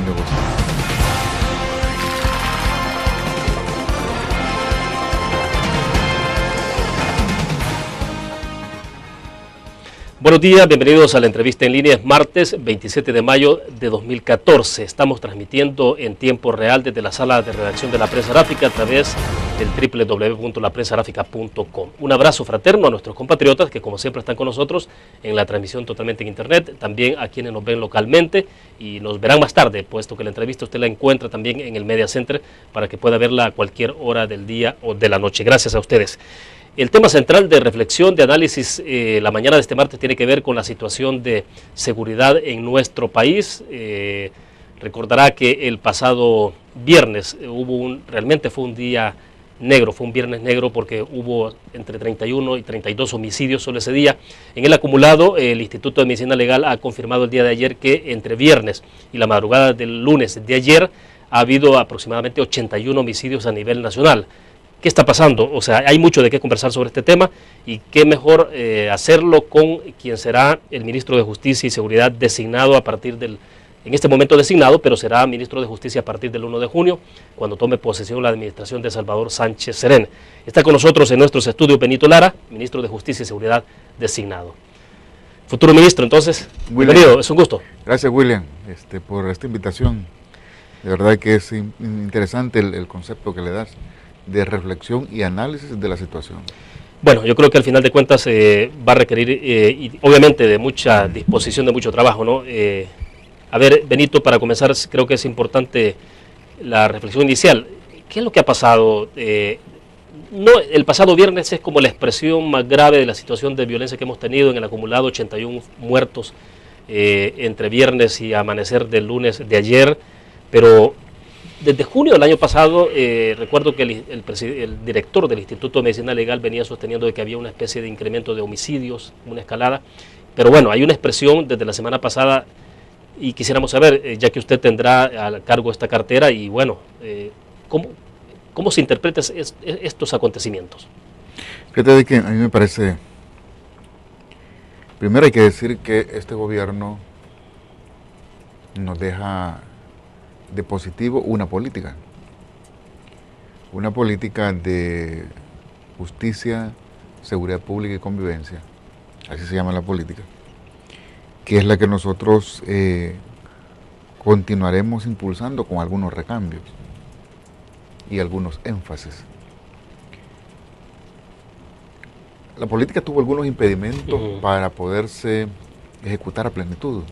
buen negocio. Buenos días, bienvenidos a la entrevista en línea. Es martes 27 de mayo de 2014. Estamos transmitiendo en tiempo real desde la sala de redacción de La Prensa Gráfica a través del www.laprensagráfica.com. Un abrazo fraterno a nuestros compatriotas que como siempre están con nosotros en la transmisión totalmente en internet, también a quienes nos ven localmente y nos verán más tarde, puesto que la entrevista usted la encuentra también en el Media Center para que pueda verla a cualquier hora del día o de la noche. Gracias a ustedes. El tema central de reflexión, de análisis la mañana de este martes tiene que ver con la situación de seguridad en nuestro país. Recordará que el pasado viernes realmente fue un día negro, fue un viernes negro porque hubo entre 31 y 32 homicidios solo ese día. En el acumulado, el Instituto de Medicina Legal ha confirmado el día de ayer que entre viernes y la madrugada del lunes de ayer ha habido aproximadamente 81 homicidios a nivel nacional. ¿Qué está pasando? O sea, hay mucho de qué conversar sobre este tema y qué mejor hacerlo con quien será el ministro de Justicia y Seguridad designado en este momento designado, pero será ministro de Justicia a partir del 1 de junio, cuando tome posesión la administración de Salvador Sánchez Serén. Está con nosotros en nuestros estudios Benito Lara, ministro de Justicia y Seguridad designado. Futuro ministro, entonces, bienvenido, es un gusto. Gracias, William, por esta invitación. De verdad que es interesante el concepto que le das de reflexión y análisis de la situación. Bueno, yo creo que al final de cuentas va a requerir, y obviamente, de mucha disposición, de mucho trabajo, ¿no? A ver, Benito, para comenzar, creo que es importante la reflexión inicial. ¿Qué es lo que ha pasado? El pasado viernes es como la expresión más grave de la situación de violencia que hemos tenido en el acumulado, 81 muertos entre viernes y amanecer del lunes de ayer, pero desde junio del año pasado, recuerdo que el director del Instituto de Medicina Legal venía sosteniendo de que había una especie de incremento de homicidios, una escalada, pero bueno, hay una expresión desde la semana pasada y quisiéramos saber, ya que usted tendrá a cargo esta cartera y bueno, ¿cómo se interpretan estos acontecimientos? Fíjate que a mí me parece, primero hay que decir que este gobierno nos deja de positivo una política de justicia, seguridad pública y convivencia, así se llama la política, que es la que nosotros continuaremos impulsando con algunos recambios y algunos énfasis. La política tuvo algunos impedimentos para poderse ejecutar a plenitud.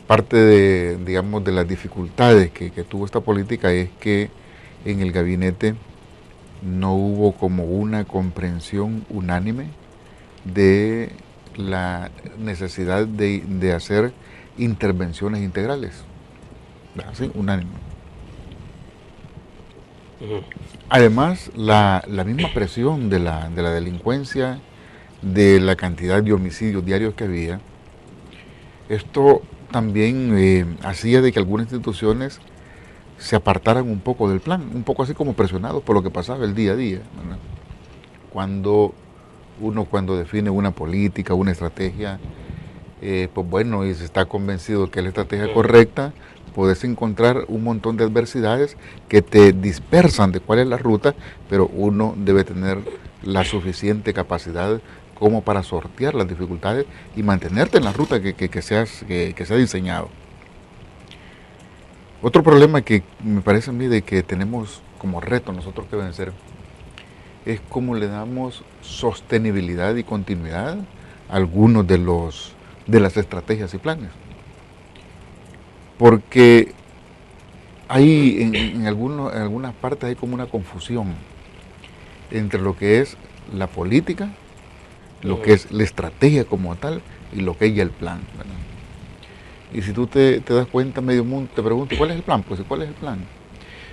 Parte de las dificultades que tuvo esta política es que en el gabinete no hubo como una comprensión unánime de la necesidad de hacer intervenciones integrales. ¿Sí? Unánime. Además, la misma presión de la delincuencia, de la cantidad de homicidios diarios que había, esto también hacía de que algunas instituciones se apartaran un poco del plan, un poco así como presionados por lo que pasaba el día a día, ¿verdad? Cuando define una política, una estrategia, pues bueno, y se está convencido que es la estrategia correcta, puedes encontrar un montón de adversidades que te dispersan de cuál es la ruta, pero uno debe tener la suficiente capacidad como para sortear las dificultades y mantenerte en la ruta que se ha diseñado. Otro problema que me parece a mí de que tenemos como reto nosotros que vencer es cómo le damos sostenibilidad y continuidad a algunos de las estrategias y planes. Porque hay en algunas partes hay como una confusión entre lo que es la política, lo que es la estrategia como tal y lo que es ya el plan, ¿verdad? Y si tú te das cuenta, medio mundo te pregunta, ¿cuál es el plan? Pues, ¿cuál es el plan?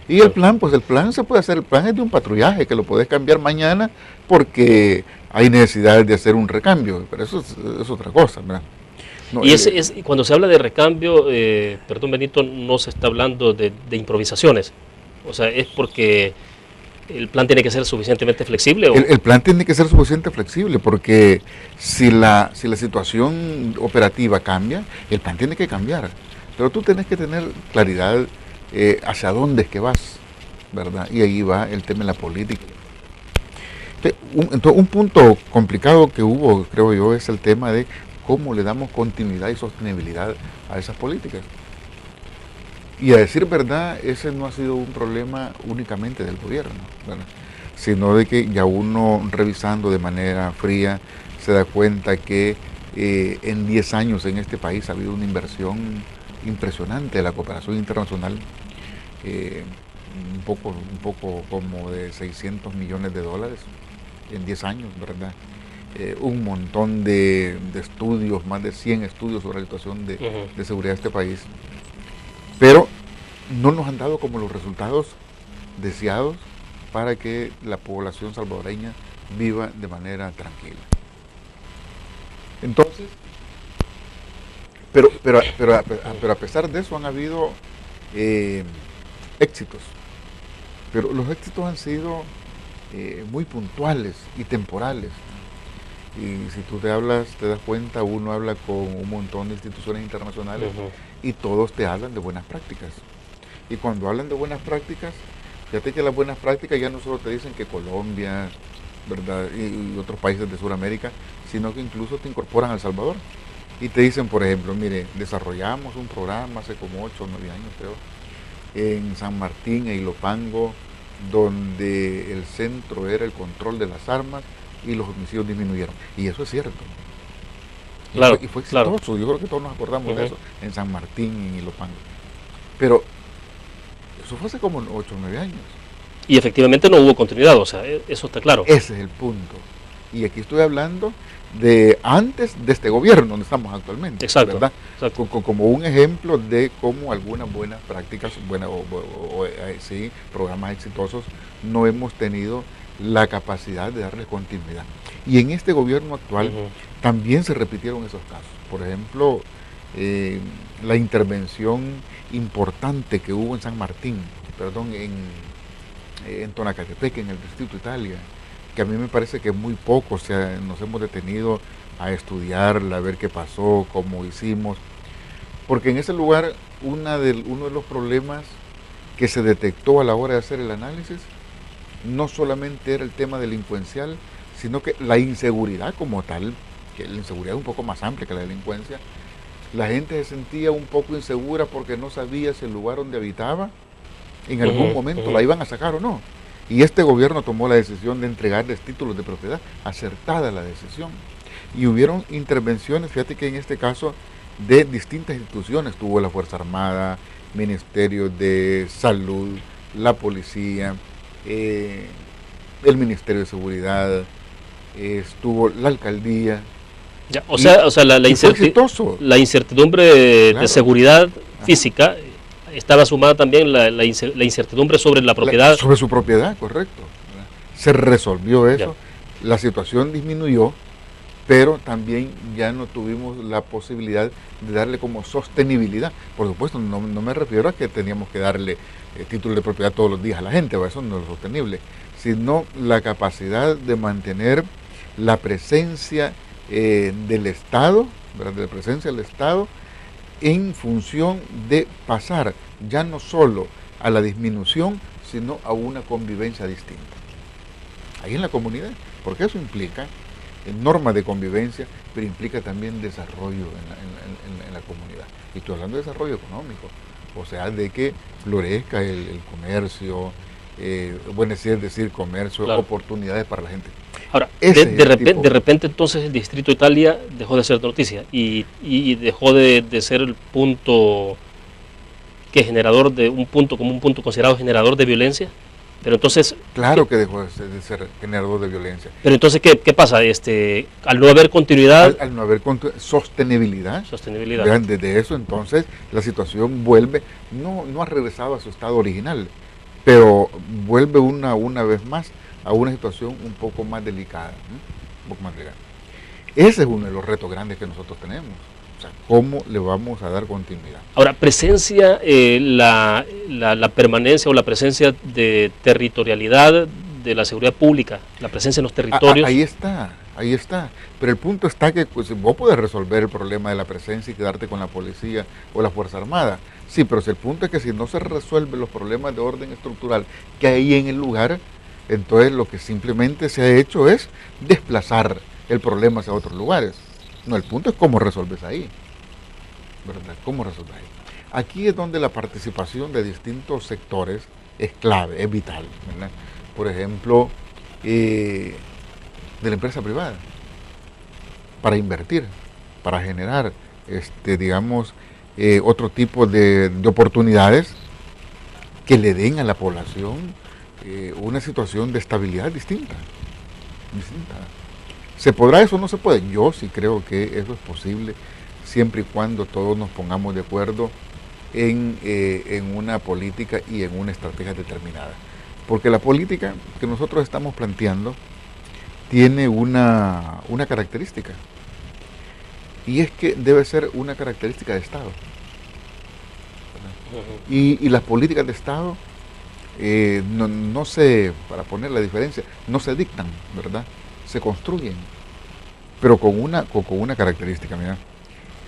Y el plan, pues el plan se puede hacer, el plan es de un patrullaje que lo puedes cambiar mañana porque hay necesidad de hacer un recambio, pero eso es otra cosa, ¿verdad? No, y cuando se habla de recambio, perdón Benito, no se está hablando de improvisaciones, o sea, es porque el plan tiene que ser suficientemente flexible. El plan tiene que ser suficientemente flexible porque si la situación operativa cambia, el plan tiene que cambiar. pero tú tenés que tener claridad hacia dónde es que vas, ¿verdad? Y ahí va el tema de la política. Entonces, un punto complicado que hubo, creo yo, es el tema de cómo le damos continuidad y sostenibilidad a esas políticas. Y a decir verdad, ese no ha sido un problema únicamente del gobierno, ¿verdad? Sino de que ya uno revisando de manera fría se da cuenta que en 10 años en este país ha habido una inversión impresionante de la cooperación internacional, un poco como de 600 millones de dólares en 10 años, ¿verdad? Un montón de estudios, más de 100 estudios sobre la situación de seguridad de este país, pero no nos han dado como los resultados deseados para que la población salvadoreña viva de manera tranquila. Entonces, pero a pesar de eso han habido éxitos, pero los éxitos han sido muy puntuales y temporales. Y si tú te das cuenta, uno habla con un montón de instituciones internacionales y todos te hablan de buenas prácticas. Y cuando hablan de buenas prácticas, fíjate que las buenas prácticas ya no solo te dicen que Colombia, ¿verdad? Y otros países de Sudamérica, sino que incluso te incorporan a El Salvador. Y te dicen, por ejemplo, mire, desarrollamos un programa hace como 8 o 9 años, creo, en San Martín e Ilopango, donde el centro era el control de las armas y los homicidios disminuyeron. Y eso es cierto. Claro, y fue exitoso, claro. Yo creo que todos nos acordamos de eso, en San Martín y en Ilopango. Pero eso fue hace como 8 o 9 años. Y efectivamente no hubo continuidad, o sea, eso está claro. Ese es el punto. Y aquí estoy hablando de antes de este gobierno donde estamos actualmente. Exacto. ¿Verdad? Exacto. Como un ejemplo de cómo algunas buenas prácticas, sí, programas exitosos, no hemos tenido la capacidad de darle continuidad. Y en este gobierno actual también se repitieron esos casos. Por ejemplo, la intervención importante que hubo en San Martín, en Tonacatepec, en el Distrito Italia, que a mí me parece que muy poco nos hemos detenido a estudiarla, a ver qué pasó, cómo hicimos, porque en ese lugar uno de los problemas que se detectó a la hora de hacer el análisis no solamente era el tema delincuencial, sino que la inseguridad como tal, que la inseguridad es un poco más amplia que la delincuencia. La gente se sentía un poco insegura porque no sabía si el lugar donde habitaba en algún momento la iban a sacar o no. Y este gobierno tomó la decisión de entregarles títulos de propiedad, acertada la decisión. Y hubieron intervenciones, fíjate que en este caso, de distintas instituciones. Tuvo la Fuerza Armada, Ministerio de Salud, la Policía, el Ministerio de Seguridad, estuvo la Alcaldía. Ya, o sea la incertidumbre claro, de seguridad física estaba sumada también la incertidumbre sobre la propiedad. Sobre su propiedad, correcto. Se resolvió eso, ya. La situación disminuyó, pero también ya no tuvimos la posibilidad de darle como sostenibilidad. Por supuesto, no me refiero a que teníamos que darle título de propiedad todos los días a la gente, eso no es sostenible, sino la capacidad de mantener la presencia del Estado, ¿verdad? De la presencia del Estado en función de pasar ya no solo a la disminución, sino a una convivencia distinta. Ahí en la comunidad, porque eso implica normas de convivencia, pero implica también desarrollo en la comunidad. Y estoy hablando de desarrollo económico, o sea, de que florezca el comercio, es decir, comercio, claro, oportunidades para la gente. Ahora, de repente entonces el Distrito Italia dejó de ser noticia y dejó de ser el punto como un punto considerado generador de violencia. Pero entonces, claro que dejó de ser generador de violencia. Pero entonces, ¿qué pasa? Al no haber continuidad... Al no haber sostenibilidad. Sostenibilidad. Desde eso, entonces, la situación vuelve, no ha regresado a su estado original, pero vuelve una vez más a una situación un poco más delicada. Ese es uno de los retos grandes que nosotros tenemos. O sea, ¿cómo le vamos a dar continuidad? Ahora, presencia, la permanencia o la presencia de territorialidad de la seguridad pública, la presencia en los territorios. Ahí ahí está. Pero el punto está que pues, vos podés resolver el problema de la presencia y quedarte con la policía o la Fuerza Armada. Sí, pero si el punto es que si no se resuelven los problemas de orden estructural que hay en el lugar, entonces lo que simplemente se ha hecho es desplazar el problema hacia otros lugares. No, el punto es cómo resolves ahí, ¿verdad? ¿Cómo resolves ahí? Aquí es donde la participación de distintos sectores es clave, es vital, ¿verdad? Por ejemplo, de la empresa privada, para invertir, para generar, digamos, otro tipo de oportunidades que le den a la población una situación de estabilidad distinta. ¿Se podrá eso o no se puede? Yo sí creo que eso es posible, siempre y cuando todos nos pongamos de acuerdo en una política y en una estrategia determinada. Porque la política que nosotros estamos planteando tiene una característica, y es que debe ser una característica de Estado. Y las políticas de Estado, no se, para poner la diferencia, no se dictan, ¿verdad? Se construyen, pero con una característica, mira.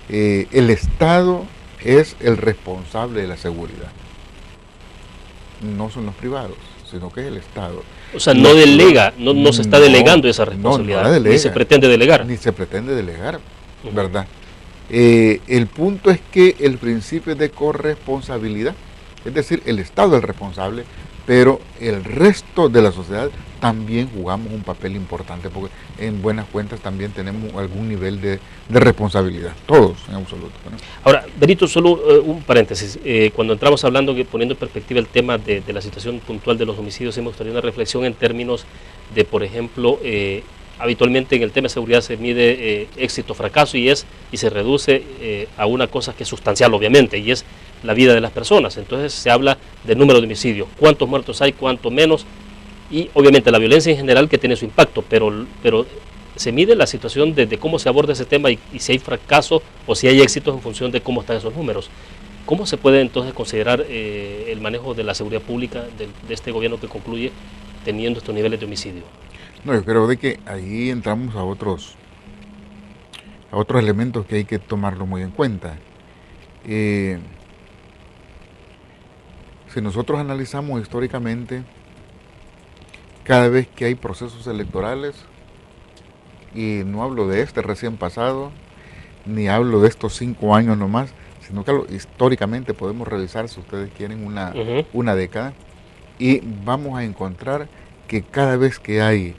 El Estado es el responsable de la seguridad, no son los privados, sino que es el Estado. O sea, no delega, no se está delegando esa responsabilidad, no la delega, ni se pretende delegar. Ni se pretende delegar, ¿verdad? El punto es que el principio de corresponsabilidad, es decir, el Estado es el responsable, pero el resto de la sociedad también jugamos un papel importante, porque en buenas cuentas también tenemos algún nivel de responsabilidad, todos en absoluto, ¿no? Ahora, Benito, solo un paréntesis. Cuando entramos hablando, poniendo en perspectiva el tema de la situación puntual de los homicidios, hemos tenido una reflexión en términos de, por ejemplo, habitualmente en el tema de seguridad se mide éxito, fracaso, y se reduce a una cosa que es sustancial, obviamente, y es la vida de las personas. Entonces se habla del número de homicidios, cuántos muertos hay, cuánto menos, y obviamente la violencia en general, que tiene su impacto, pero se mide la situación de cómo se aborda ese tema y si hay fracaso o si hay éxitos en función de cómo están esos números. ¿Cómo se puede entonces considerar el manejo de la seguridad pública de este gobierno que concluye teniendo estos niveles de homicidio? No, yo creo de que ahí entramos a otros elementos que hay que tomarlo muy en cuenta. Si nosotros analizamos históricamente, cada vez que hay procesos electorales, y no hablo de este recién pasado, ni hablo de estos 5 años nomás, sino que históricamente podemos revisar, si ustedes quieren, una década, y vamos a encontrar que cada vez que hay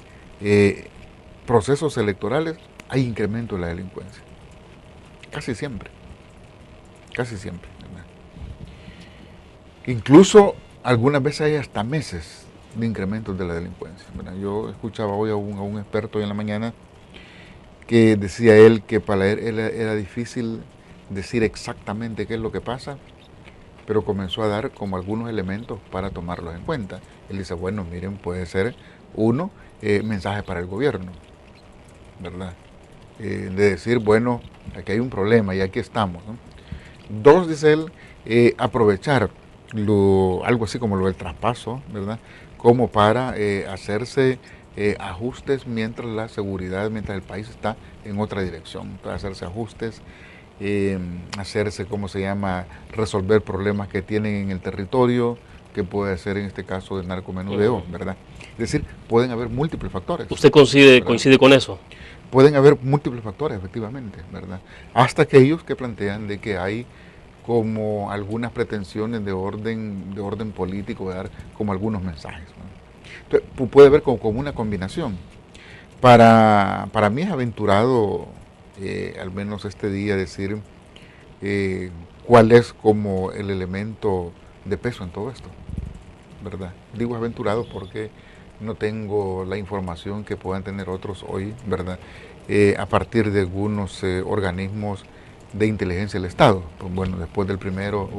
procesos electorales, hay incremento de la delincuencia. Casi siempre, ¿verdad? Incluso algunas veces hay hasta meses de incrementos de la delincuencia, ¿verdad? Yo escuchaba hoy a un experto hoy en la mañana que decía él que para él era difícil decir exactamente qué es lo que pasa, pero comenzó a dar como algunos elementos para tomarlos en cuenta. Él dice, bueno, miren, puede ser uno, mensaje para el gobierno, ¿verdad? De decir, bueno, aquí hay un problema y aquí estamos, ¿no? Dos, dice él, aprovechar algo así como lo del traspaso, ¿verdad? Como para hacerse ajustes mientras el país está en otra dirección, para hacerse ajustes, hacerse, ¿cómo se llama?, resolver problemas que tienen en el territorio, que puede ser en este caso de narcomenudeo, ¿verdad? Es decir, pueden haber múltiples factores. ¿Usted coincide con eso? Pueden haber múltiples factores, efectivamente, ¿verdad? Hasta aquellos que plantean de que hay como algunas pretensiones de orden político, de dar como algunos mensajes, ¿no? Entonces, puede haber como una combinación. Para mí es aventurado, al menos este día, decir cuál es como el elemento de peso en todo esto, ¿verdad? Digo aventurado porque no tengo la información que puedan tener otros hoy, ¿verdad? A partir de algunos organismos de inteligencia del Estado. Pues bueno, después del primero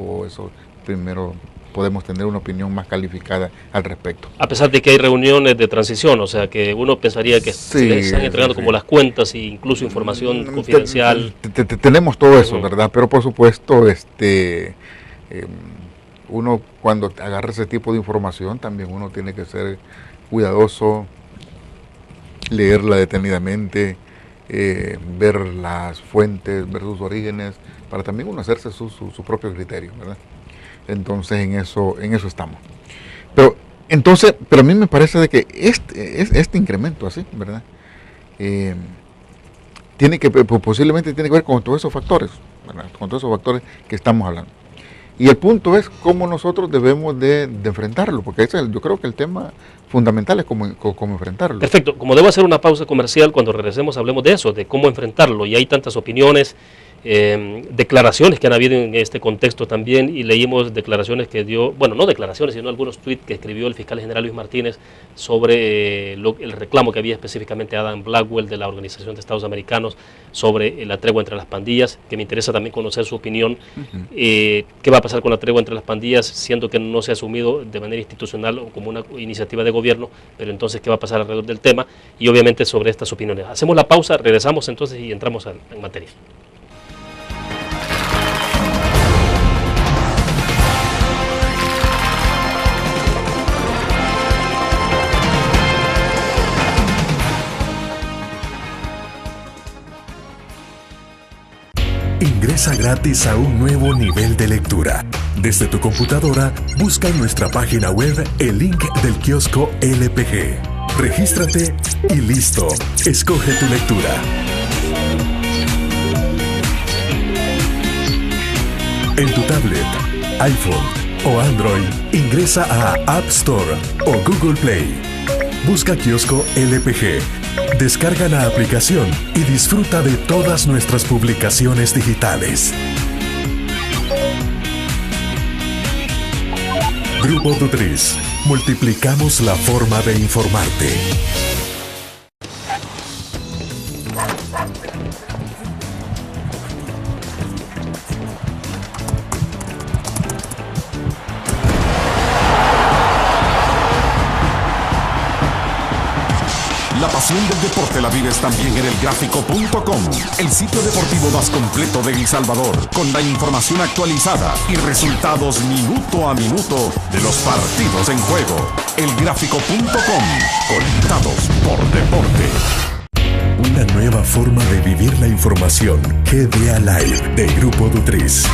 podemos tener una opinión más calificada al respecto. A pesar de que hay reuniones de transición, o sea que uno pensaría que se les están entregando como las cuentas e incluso información confidencial. Tenemos todo eso, ¿verdad? Pero por supuesto, uno cuando agarra ese tipo de información también uno tiene que ser cuidadoso leerla detenidamente, ver las fuentes, ver sus orígenes, para también uno hacerse su propio criterio, ¿verdad? Entonces en eso estamos. Pero a mí me parece de que este incremento así, ¿verdad? Eh, posiblemente tiene que ver con todos esos factores, ¿verdad? Con todos esos factores que estamos hablando. Y el punto es cómo nosotros debemos de enfrentarlo, porque yo creo que el tema fundamental es cómo enfrentarlo. Perfecto, como debo hacer una pausa comercial, cuando regresemos hablemos de eso, de cómo enfrentarlo, y hay tantas opiniones, declaraciones que han habido en este contexto también, y leímos declaraciones que dio, bueno, no declaraciones, sino algunos tweets que escribió el fiscal general Luis Martínez sobre el reclamo que había específicamente a Adam Blackwell de la Organización de Estados Americanos sobre la tregua entre las pandillas, que me interesa también conocer su opinión. ¿Qué va a pasar con la tregua entre las pandillas, siendo que no se ha asumido de manera institucional o como una iniciativa de gobierno? Pero entonces, ¿qué va a pasar alrededor del tema? Y obviamente sobre estas opiniones. Hacemos la pausa, regresamos entonces y entramos en materia. Ingresa gratis a un nuevo nivel de lectura. Desde tu computadora, busca en nuestra página web el link del kiosco LPG. Regístrate y listo. Escoge tu lectura. En tu tablet, iPhone o Android, ingresa a App Store o Google Play. Busca kiosco LPG. Descarga la aplicación y disfruta de todas nuestras publicaciones digitales. Grupo Dutriz. Multiplicamos la forma de informarte. La pasión del deporte la vives también en elgráfico.com, el sitio deportivo más completo de El Salvador, con la información actualizada y resultados minuto a minuto de los partidos en juego. Elgráfico.com, conectados por deporte. Una nueva forma de vivir la información. GDA Live de Grupo Dutriz.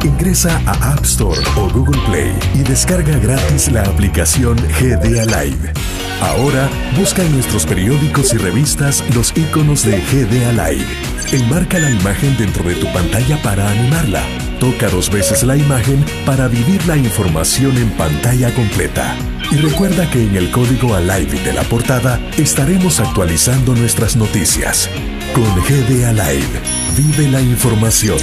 Ingresa a App Store o Google Play y descarga gratis la aplicación GDA Live. Ahora, busca en nuestros periódicos y revistas los iconos de GDA Live. Enmarca la imagen dentro de tu pantalla para animarla. Toca 2 veces la imagen para vivir la información en pantalla completa. Y recuerda que en el código ALIVE de la portada estaremos actualizando nuestras noticias. Con GDA Live, vive la información.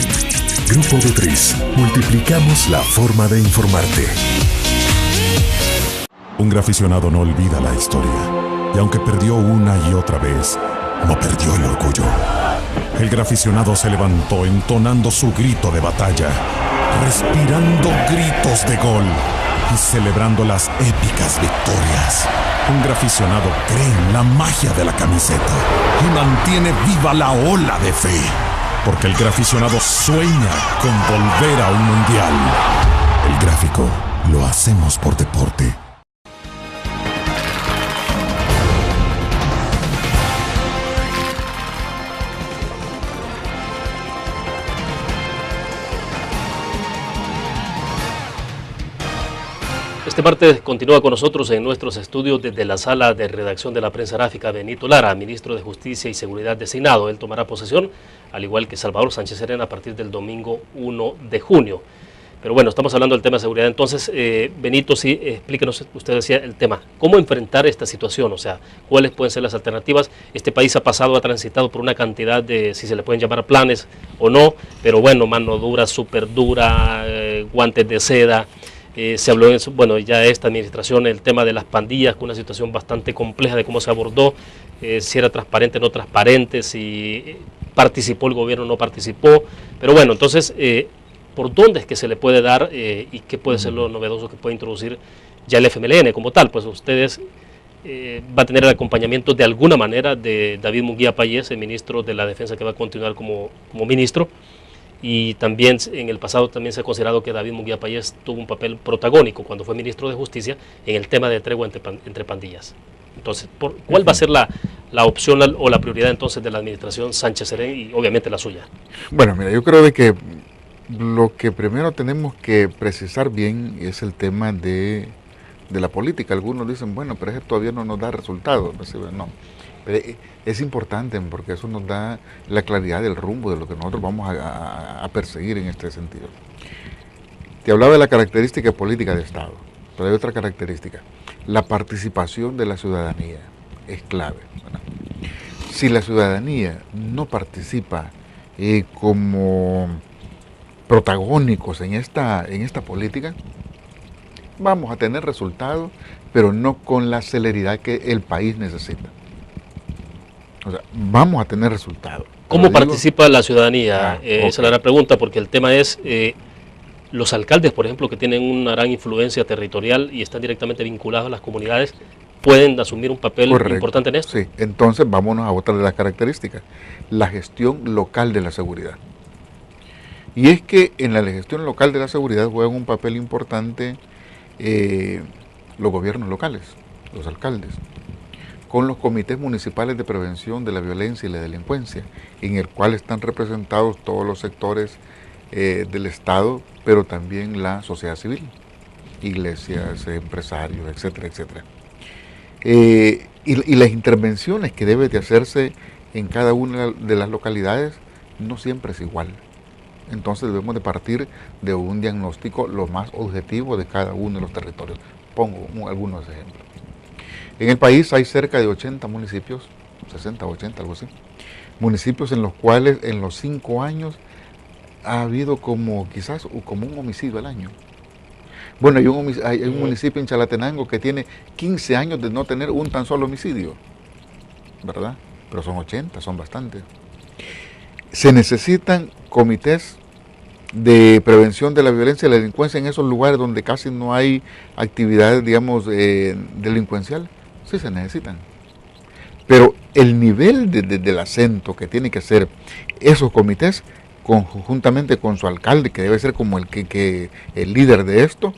Grupo Dutriz, multiplicamos la forma de informarte. Un graficionado no olvida la historia, y aunque perdió una y otra vez, no perdió el orgullo. El graficionado se levantó entonando su grito de batalla, respirando gritos de gol y celebrando las épicas victorias. Un graficionado cree en la magia de la camiseta y mantiene viva la ola de fe, porque el graficionado sueña con volver a un mundial. El gráfico lo hacemos por deporte. Este martes continúa con nosotros en nuestros estudios desde la sala de redacción de la prensa gráfica Benito Lara, ministro de Justicia y Seguridad designado. Él tomará posesión, al igual que Salvador Sánchez Serena, a partir del domingo 1 de junio. Pero bueno, estamos hablando del tema de seguridad. Entonces, Benito, sí, explíquenos, usted decía el tema, ¿cómo enfrentar esta situación? O sea, ¿cuáles pueden ser las alternativas? Este país ha transitado por una cantidad de, si se le pueden llamar planes o no, pero bueno, mano dura, súper dura, guantes de seda. Se habló, bueno, ya esta administración, el tema de las pandillas, con una situación bastante compleja de cómo se abordó, si era transparente o no transparente, si participó el gobierno o no participó. Pero bueno, entonces, ¿por dónde es que se le puede dar y qué puede ser lo novedoso que puede introducir ya el FMLN como tal? Pues ustedes va a tener el acompañamiento de alguna manera de David Munguía Payés, el ministro de la Defensa, que va a continuar como ministro. Y también en el pasado también se ha considerado que David Munguía Payés tuvo un papel protagónico cuando fue ministro de Justicia en el tema de tregua entre pandillas. Entonces, ¿cuál va a ser la opción o la prioridad entonces de la administración Sánchez Serén y obviamente la suya? Bueno, mira, yo creo de que lo que primero tenemos que precisar bien es el tema de la política. Algunos dicen, bueno, pero eso todavía no nos da resultados. No, pero es importante porque eso nos da la claridad del rumbo de lo que nosotros vamos a perseguir en este sentido. Te hablaba de la característica política de Estado, pero hay otra característica. La participación de la ciudadanía es clave, ¿verdad? Si la ciudadanía no participa como protagónicos en esta política, vamos a tener resultados, pero no con la celeridad que el país necesita. O sea, vamos a tener resultados. ¿Cómo participa la ciudadanía? Esa es la gran pregunta, porque el tema es, los alcaldes, por ejemplo, que tienen una gran influencia territorial y están directamente vinculados a las comunidades, ¿pueden asumir un papel importante en esto? Sí, entonces vámonos a otra de las características, la gestión local de la seguridad. Y es que en la gestión local de la seguridad juegan un papel importante los gobiernos locales, los alcaldes, con los comités municipales de prevención de la violencia y la delincuencia, en el cual están representados todos los sectores del Estado, pero también la sociedad civil, iglesias, empresarios, etcétera, etcétera. Y las intervenciones que debe de hacerse en cada una de las localidades no siempre es igual. Entonces debemos de partir de un diagnóstico lo más objetivo de cada uno de los territorios. Pongo algunos ejemplos. En el país hay cerca de 80 municipios, 60, 80, algo así, municipios en los cuales en los 5 años ha habido quizás como un homicidio al año. Bueno, hay un municipio en Chalatenango que tiene 15 años de no tener un tan solo homicidio, ¿verdad? Pero son 80, son bastantes. Se necesitan comités de prevención de la violencia y la delincuencia en esos lugares donde casi no hay actividades, digamos, delincuencial. Sí se necesitan. Pero el nivel del acento que tiene que hacer esos comités, conjuntamente con su alcalde, que debe ser como el líder de esto,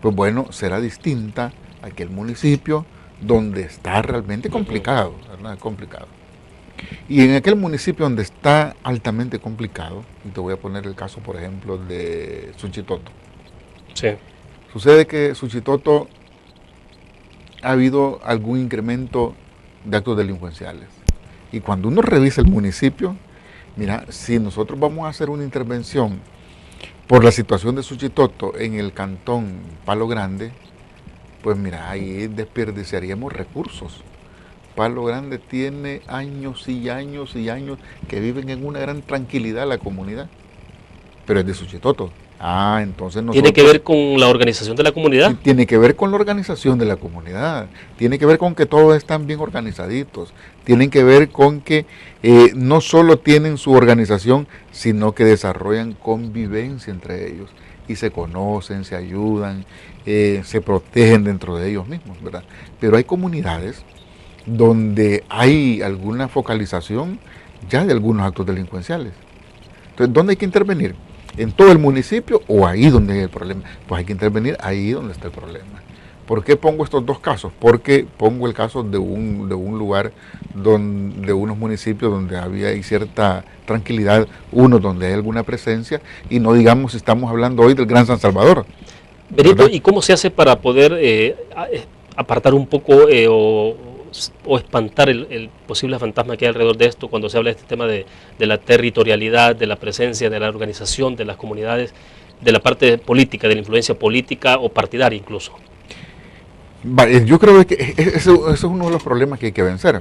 pues bueno, será distinta a aquel municipio donde está realmente complicado, ¿verdad? Complicado. Y en aquel municipio donde está altamente complicado, y te voy a poner el caso, por ejemplo, de Suchitoto. Sí. Sucede que Suchitoto ha habido algún incremento de actos delincuenciales. Y cuando uno revisa el municipio, mira, si nosotros vamos a hacer una intervención por la situación de Suchitoto en el cantón Palo Grande, pues mira, ahí desperdiciaríamos recursos. Palo Grande tiene años y años y años que viven en una gran tranquilidad la comunidad, pero es de Suchitoto. Entonces nosotros... ¿Tiene que ver con la organización de la comunidad? Tiene que ver con la organización de la comunidad, tiene que ver con que todos están bien organizaditos, tienen que ver con que no solo tienen su organización, sino que desarrollan convivencia entre ellos y se conocen, se ayudan, se protegen dentro de ellos mismos, ¿verdad? Pero hay comunidades donde hay alguna focalización ya de algunos actos delincuenciales. Entonces, ¿dónde hay que intervenir? ¿En todo el municipio o ahí donde hay el problema? Pues hay que intervenir ahí donde está el problema. ¿Por qué pongo estos dos casos? Porque pongo el caso de un lugar, de unos municipios donde hay cierta tranquilidad, uno donde hay alguna presencia, y no digamos si estamos hablando hoy del Gran San Salvador. Benito, ¿verdad? ¿y cómo se hace para poder apartar un poco o espantar el posible fantasma que hay alrededor de esto cuando se habla de este tema de la territorialidad, de la presencia, de la organización de las comunidades, de la parte política, de la influencia política o partidaria incluso? Yo creo que eso es uno de los problemas que hay que vencer,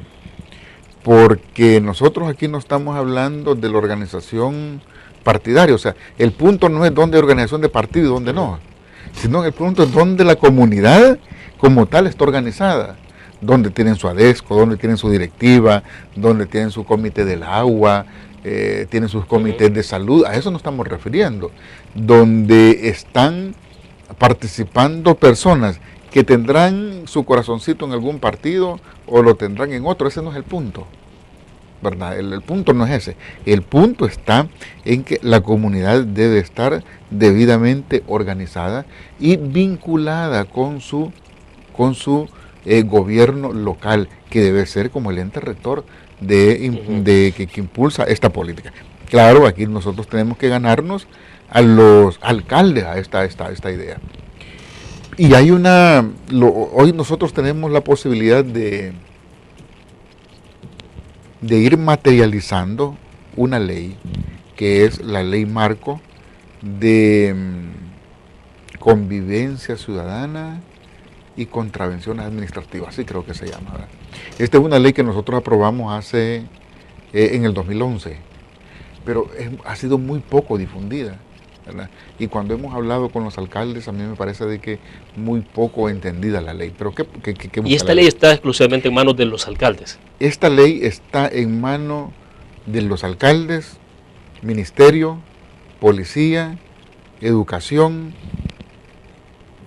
porque nosotros aquí no estamos hablando de la organización partidaria, o sea, el punto no es dónde hay organización de partido y dónde no, sino el punto es dónde la comunidad como tal está organizada, donde tienen su ADESCO, donde tienen su directiva, donde tienen su comité del agua, tienen sus comités de salud, a eso nos estamos refiriendo, donde están participando personas que tendrán su corazoncito en algún partido o lo tendrán en otro, ese no es el punto, ¿verdad? El punto no es ese, el punto está en que la comunidad debe estar debidamente organizada y vinculada con su gobierno local, que debe ser como el ente rector que impulsa esta política. Claro, aquí nosotros tenemos que ganarnos a los alcaldes a esta idea. Y hay hoy nosotros tenemos la posibilidad de ir materializando una ley, que es la ley marco de convivencia ciudadana y contravenciones administrativas, así creo que se llama, ¿verdad? Esta es una ley que nosotros aprobamos en el 2011, pero ha sido muy poco difundida, ¿verdad? Y cuando hemos hablado con los alcaldes, a mí me parece de que muy poco entendida la ley. Pero ¿Y esta ley está exclusivamente en manos de los alcaldes? Esta ley está en manos de los alcaldes, ministerio, policía, educación,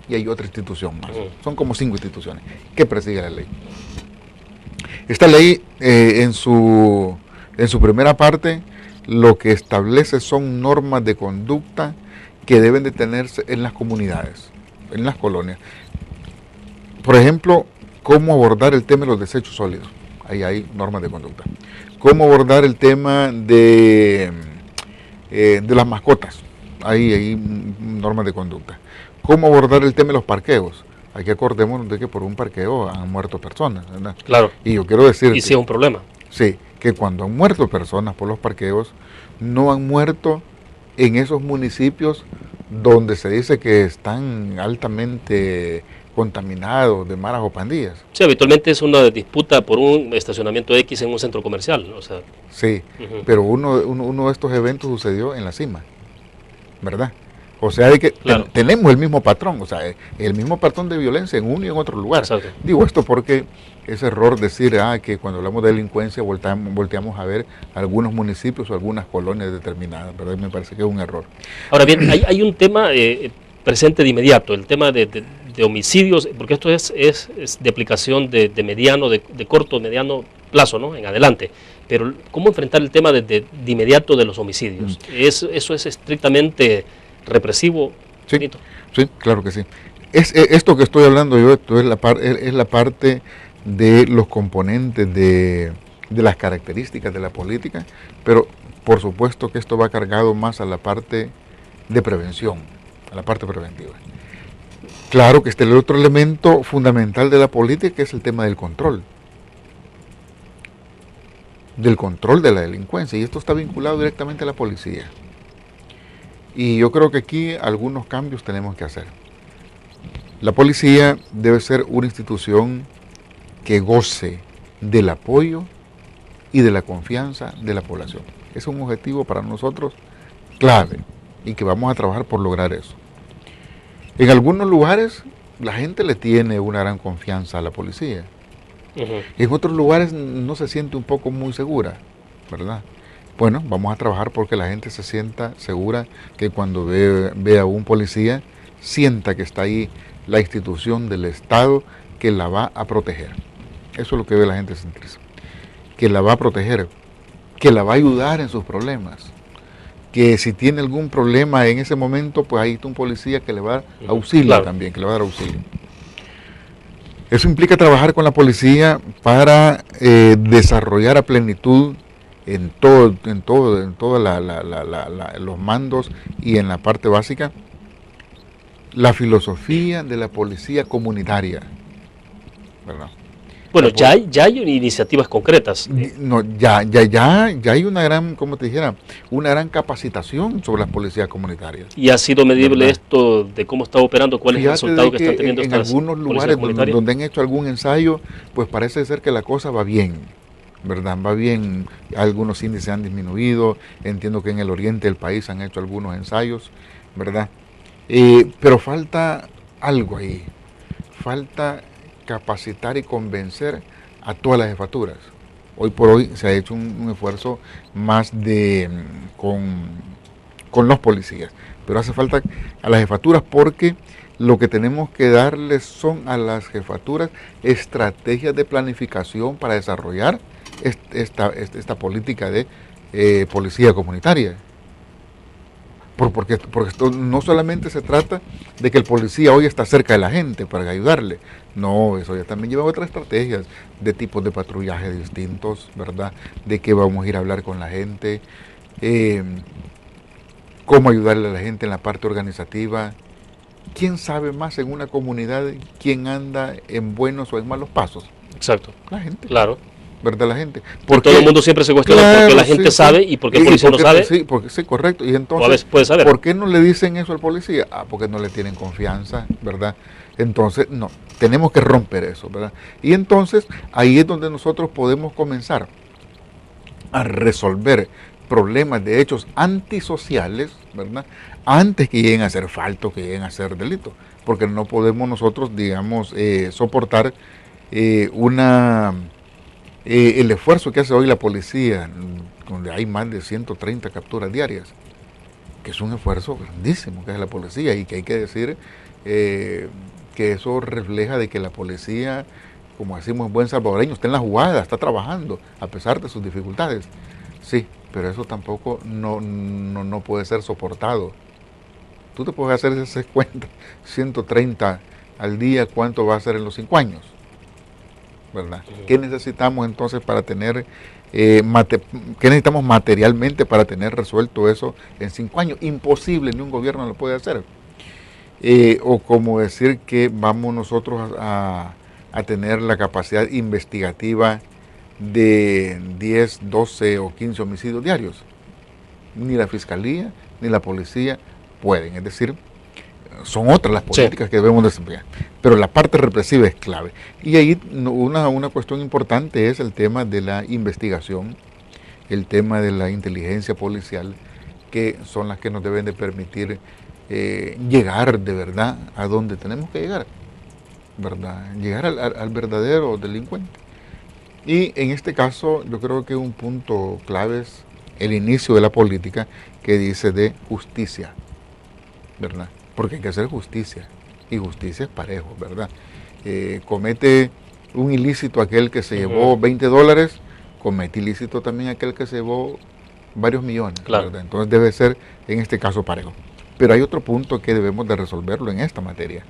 y hay otra institución más. Son como 5 instituciones que persiguen la ley. Esta ley, en su primera parte, lo que establece son normas de conducta que deben de tenerse en las comunidades, en las colonias. Por ejemplo, cómo abordar el tema de los desechos sólidos. Ahí hay normas de conducta. Cómo abordar el tema de las mascotas. Ahí hay normas de conducta. Cómo abordar el tema de los parqueos. Aquí acordémonos de que por un parqueo han muerto personas, ¿verdad? Claro. Y yo quiero decir... Y sí es un problema. Sí, que cuando han muerto personas por los parqueos, no han muerto en esos municipios donde se dice que están altamente contaminados de maras o pandillas. Sí, habitualmente es una disputa por un estacionamiento X en un centro comercial, o sea. Sí, pero uno de estos eventos sucedió en la cima, ¿verdad? O sea, de que claro, tenemos el mismo patrón, o sea, el mismo patrón de violencia en uno y en otro lugar. Exacto. Digo esto porque es error decir que cuando hablamos de delincuencia volteamos a ver algunos municipios o algunas colonias determinadas, ¿verdad? Me parece que es un error. Ahora bien, hay un tema presente de inmediato, el tema de homicidios, porque esto es de aplicación de mediano, de corto, mediano plazo, ¿no? En adelante. Pero ¿cómo enfrentar el tema de inmediato de los homicidios? ¿Eso es estrictamente represivo? Sí, sí, claro que sí. Esto que estoy hablando yo, esto es la parte de los componentes de las características de la política, pero por supuesto que esto va cargado más a la parte de prevención, a la parte preventiva. Claro que este es el otro elemento fundamental de la política, que es el tema del control de la delincuencia, y esto está vinculado directamente a la policía. Y yo creo que aquí algunos cambios tenemos que hacer. La policía debe ser una institución que goce del apoyo y de la confianza de la población. Es un objetivo para nosotros clave y que vamos a trabajar por lograr eso. En algunos lugares la gente le tiene una gran confianza a la policía. En otros lugares no se siente un poco muy segura, ¿verdad? Bueno, vamos a trabajar porque la gente se sienta segura, que cuando ve a un policía, sienta que está ahí la institución del Estado que la va a proteger. Eso es lo que ve la gente sentirse. Que la va a proteger, que la va a ayudar en sus problemas. Que si tiene algún problema en ese momento, pues ahí está un policía que le va a dar auxilio, claro, también, que le va a dar auxilio. Eso implica trabajar con la policía para desarrollar a plenitud en todos los mandos y en la parte básica, la filosofía de la policía comunitaria, ¿verdad? Bueno, ya hay iniciativas concretas. No, ya hay una gran, como te dijera, una gran capacitación sobre las policías comunitarias. ¿Y ha sido medible, ¿verdad?, esto de cómo está operando, cuál es el resultado que están teniendo estas policías comunitarias? En algunos lugares donde han hecho algún ensayo, pues parece ser que la cosa va bien, ¿verdad? Va bien, algunos índices han disminuido, entiendo que en el oriente del país han hecho algunos ensayos, ¿verdad? Pero falta algo ahí, falta capacitar y convencer a todas las jefaturas. Hoy por hoy se ha hecho un esfuerzo más con los policías, pero hace falta a las jefaturas, porque lo que tenemos que darles son a las jefaturas estrategias de planificación para desarrollar esta política de policía comunitaria. Porque esto no solamente se trata de que el policía hoy está cerca de la gente para ayudarle, no, eso ya también lleva otras estrategias de tipos de patrullaje distintos, ¿verdad? De que vamos a ir a hablar con la gente, cómo ayudarle a la gente en la parte organizativa. ¿Quién sabe más en una comunidad quién anda en buenos o en malos pasos? Exacto. La gente. Claro. ¿Verdad? La gente. Porque todo el mundo siempre se cuestiona por qué la gente sabe y por qué el policía no sabe. Sí, sí, correcto. Y entonces, o a veces puede saber. ¿por qué no le dicen eso al policía? Porque no le tienen confianza, ¿verdad? Entonces, no, tenemos que romper eso, ¿verdad? Y entonces, ahí es donde nosotros podemos comenzar a resolver problemas de hechos antisociales, ¿verdad? Antes que lleguen a ser faltos, que lleguen a ser delitos. Porque no podemos nosotros, digamos, soportar el esfuerzo que hace hoy la policía, donde hay más de 130 capturas diarias, que es un esfuerzo grandísimo que hace la policía y que hay que decir que eso refleja de que la policía, como decimos en buen salvadoreño, está en la jugada, está trabajando a pesar de sus dificultades. Sí, pero eso tampoco no puede ser soportado. Tú te puedes hacer ese cuenta, 130 al día, ¿cuánto va a ser en los 5 años? ¿Verdad? ¿Qué necesitamos entonces para tener, qué necesitamos materialmente para tener resuelto eso en 5 años? Imposible, ni un gobierno lo puede hacer. O como decir que vamos nosotros a tener la capacidad investigativa de 10, 12 o 15 homicidios diarios. Ni la fiscalía ni la policía pueden, es decir, son otras las políticas que debemos desempeñar, pero la parte represiva es clave. Y ahí una cuestión importante es el tema de la investigación, el tema de la inteligencia policial, que son las que nos deben de permitir llegar de verdad a donde tenemos que llegar, ¿verdad? Llegar al verdadero delincuente. Y en este caso yo creo que un punto clave es el inicio de la política que dice de justicia, ¿verdad? Porque hay que hacer justicia, y justicia es parejo, ¿verdad? Comete un ilícito aquel que se llevó $20, comete ilícito también aquel que se llevó varios millones, claro. ¿verdad? Entonces debe ser en este caso parejo. Pero hay otro punto que debemos de resolverlo en esta materia,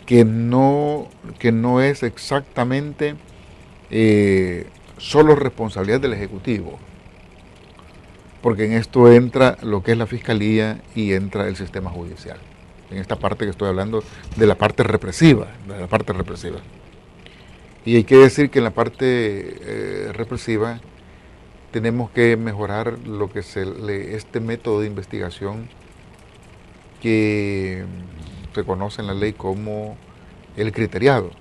que no es exactamente solo responsabilidad del Ejecutivo, porque en esto entra lo que es la Fiscalía y entra el sistema judicial. En esta parte que estoy hablando de la parte represiva, Y hay que decir que en la parte represiva tenemos que mejorar lo que este método de investigación que se conoce en la ley como el criteriado,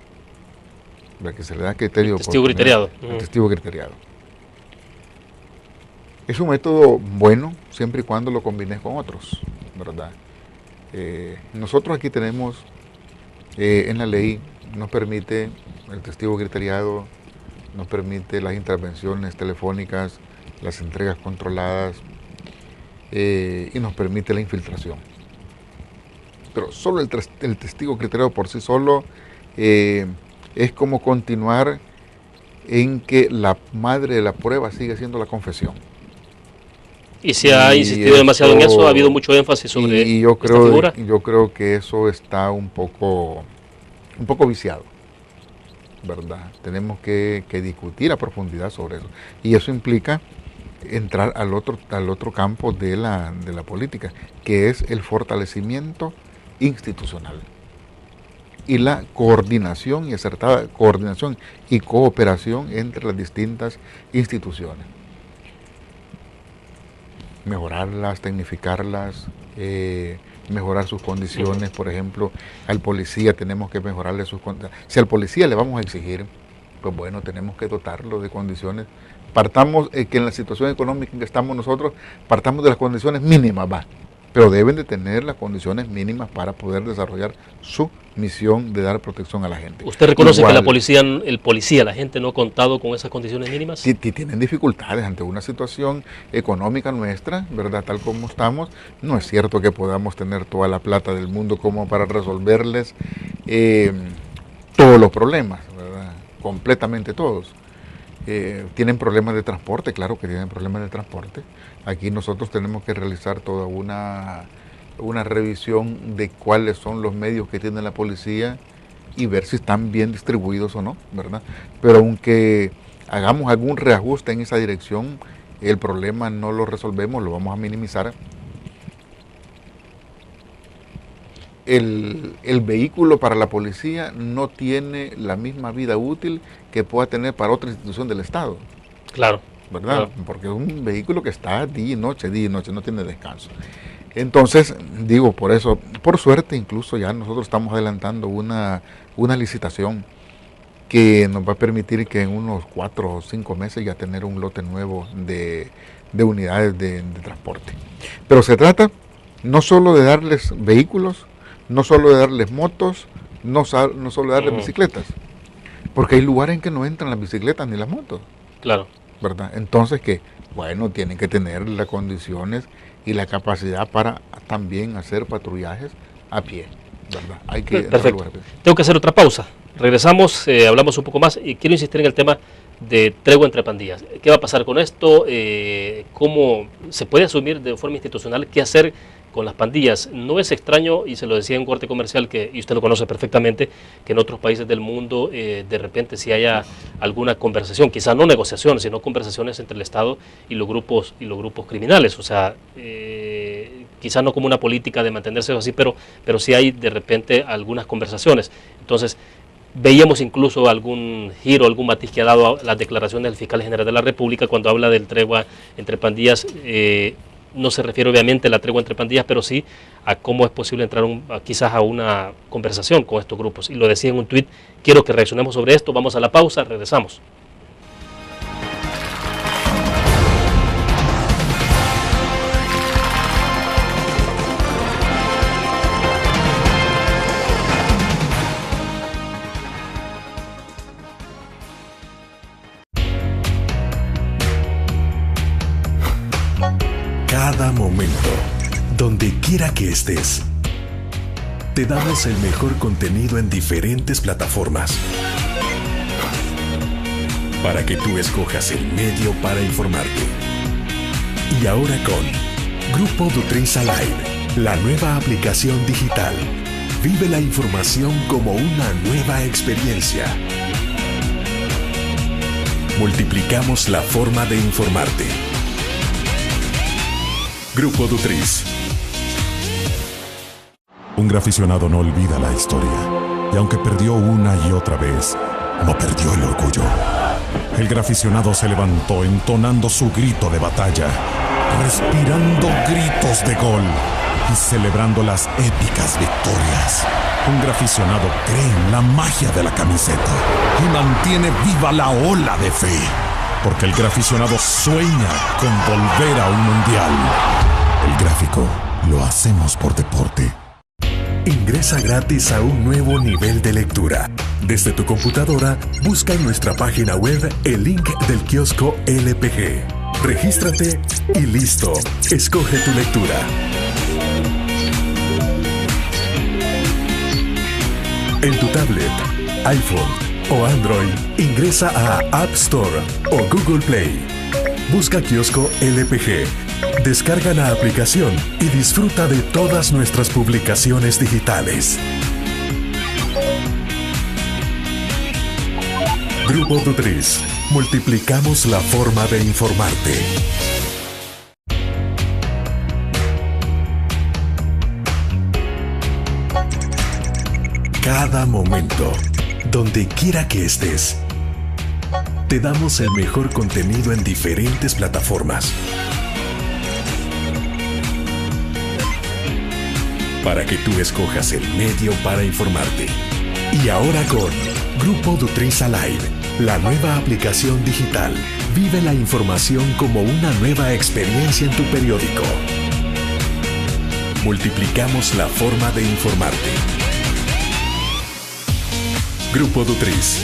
que se le da criterio. El testigo criteriado. El testigo criteriado. Es un método bueno siempre y cuando lo combines con otros, ¿verdad? Nosotros aquí tenemos en la ley, nos permite el testigo criteriado, nos permite las intervenciones telefónicas, las entregas controladas y nos permite la infiltración. Pero solo el testigo criteriado por sí solo es como continuar en que la madre de la prueba sigue siendo la confesión. Y se ha insistido demasiado en eso, ha habido mucho énfasis sobre esta figura. Yo creo que eso está un poco viciado, ¿verdad? Tenemos que discutir a profundidad sobre eso. Y eso implica entrar al otro campo de la política, que es el fortalecimiento institucional y la coordinación y acertada coordinación y cooperación entre las distintas instituciones. Mejorarlas, tecnificarlas, mejorar sus condiciones. Por ejemplo, al policía tenemos que mejorarle sus condiciones. Si al policía le vamos a exigir, pues bueno, tenemos que dotarlo de condiciones. Partamos que en la situación económica en que estamos nosotros, partamos de las condiciones mínimas, pero deben de tener las condiciones mínimas para poder desarrollar su misión de dar protección a la gente. ¿Usted reconoce que la gente no ha contado con esas condiciones mínimas? Tienen dificultades ante una situación económica nuestra, ¿verdad? Tal como estamos, no es cierto que podamos tener toda la plata del mundo como para resolverles todos los problemas, ¿verdad? Completamente todos. tienen problemas de transporte, claro que tienen problemas de transporte. Aquí nosotros tenemos que realizar toda una revisión de cuáles son los medios que tiene la policía y ver si están bien distribuidos o no, ¿verdad? Pero aunque hagamos algún reajuste en esa dirección, el problema no lo resolvemos, lo vamos a minimizar. El vehículo para la policía no tiene la misma vida útil que pueda tener para otra institución del Estado. Claro. ¿Verdad? Claro. Porque es un vehículo que está día y noche, no tiene descanso. Entonces, digo, por eso, por suerte incluso ya nosotros estamos adelantando una licitación que nos va a permitir que en unos 4 o 5 meses ya tener un lote nuevo de unidades de transporte. Pero se trata no solo de darles vehículos, no solo de darles motos, no solo de darles bicicletas, porque hay lugares en que no entran las bicicletas ni las motos. Claro. ¿Verdad? Entonces que, bueno, tienen que tener las condiciones y la capacidad para también hacer patrullajes a pie, ¿verdad? Hay que Perfecto. Tengo que hacer otra pausa. Regresamos, hablamos un poco más y quiero insistir en el tema de tregua entre pandillas. ¿Qué va a pasar con esto? ¿Cómo se puede asumir de forma institucional qué hacer con las pandillas? No es extraño, y se lo decía en un corte comercial, y usted lo conoce perfectamente, que en otros países del mundo de repente si haya alguna conversación, quizás no negociación, sino conversaciones entre el Estado y los grupos criminales. O sea, quizás no como una política de mantenerse así, pero sí hay de repente algunas conversaciones. Entonces, veíamos incluso algún giro, algún matiz que ha dado a las declaraciones del fiscal general de la República cuando habla del tregua entre pandillas. No se refiere obviamente a la tregua entre pandillas, pero sí a cómo es posible entrar quizás a una conversación con estos grupos. Y lo decía en un tuit, quiero que reaccionemos sobre esto, vamos a la pausa, regresamos. Cada momento, donde quiera que estés, te damos el mejor contenido en diferentes plataformas para que tú escojas el medio para informarte. Y ahora con Grupo Dutris Alive, la nueva aplicación digital. Vive la información como una nueva experiencia. Multiplicamos la forma de informarte. Grupo Dutris. Un graficionado no olvida la historia, y aunque perdió una y otra vez, no perdió el orgullo. El graficionado se levantó entonando su grito de batalla, respirando gritos de gol y celebrando las épicas victorias. Un graficionado cree en la magia de la camiseta y mantiene viva la ola de fe, porque el graficionado sueña con volver a un mundial. El gráfico lo hacemos por deporte. Ingresa gratis a un nuevo nivel de lectura. Desde tu computadora, busca en nuestra página web el link del kiosco LPG. Regístrate y listo. Escoge tu lectura. En tu tablet, iPhone o Android, ingresa a App Store o Google Play. Busca kiosco LPG. Descarga la aplicación y disfruta de todas nuestras publicaciones digitales. Grupo Dutris. Multiplicamos la forma de informarte. Cada momento, donde quiera que estés, te damos el mejor contenido en diferentes plataformas para que tú escojas el medio para informarte. Y ahora con Grupo Dutris Alive, la nueva aplicación digital. Vive la información como una nueva experiencia en tu periódico. Multiplicamos la forma de informarte. Grupo Dutris.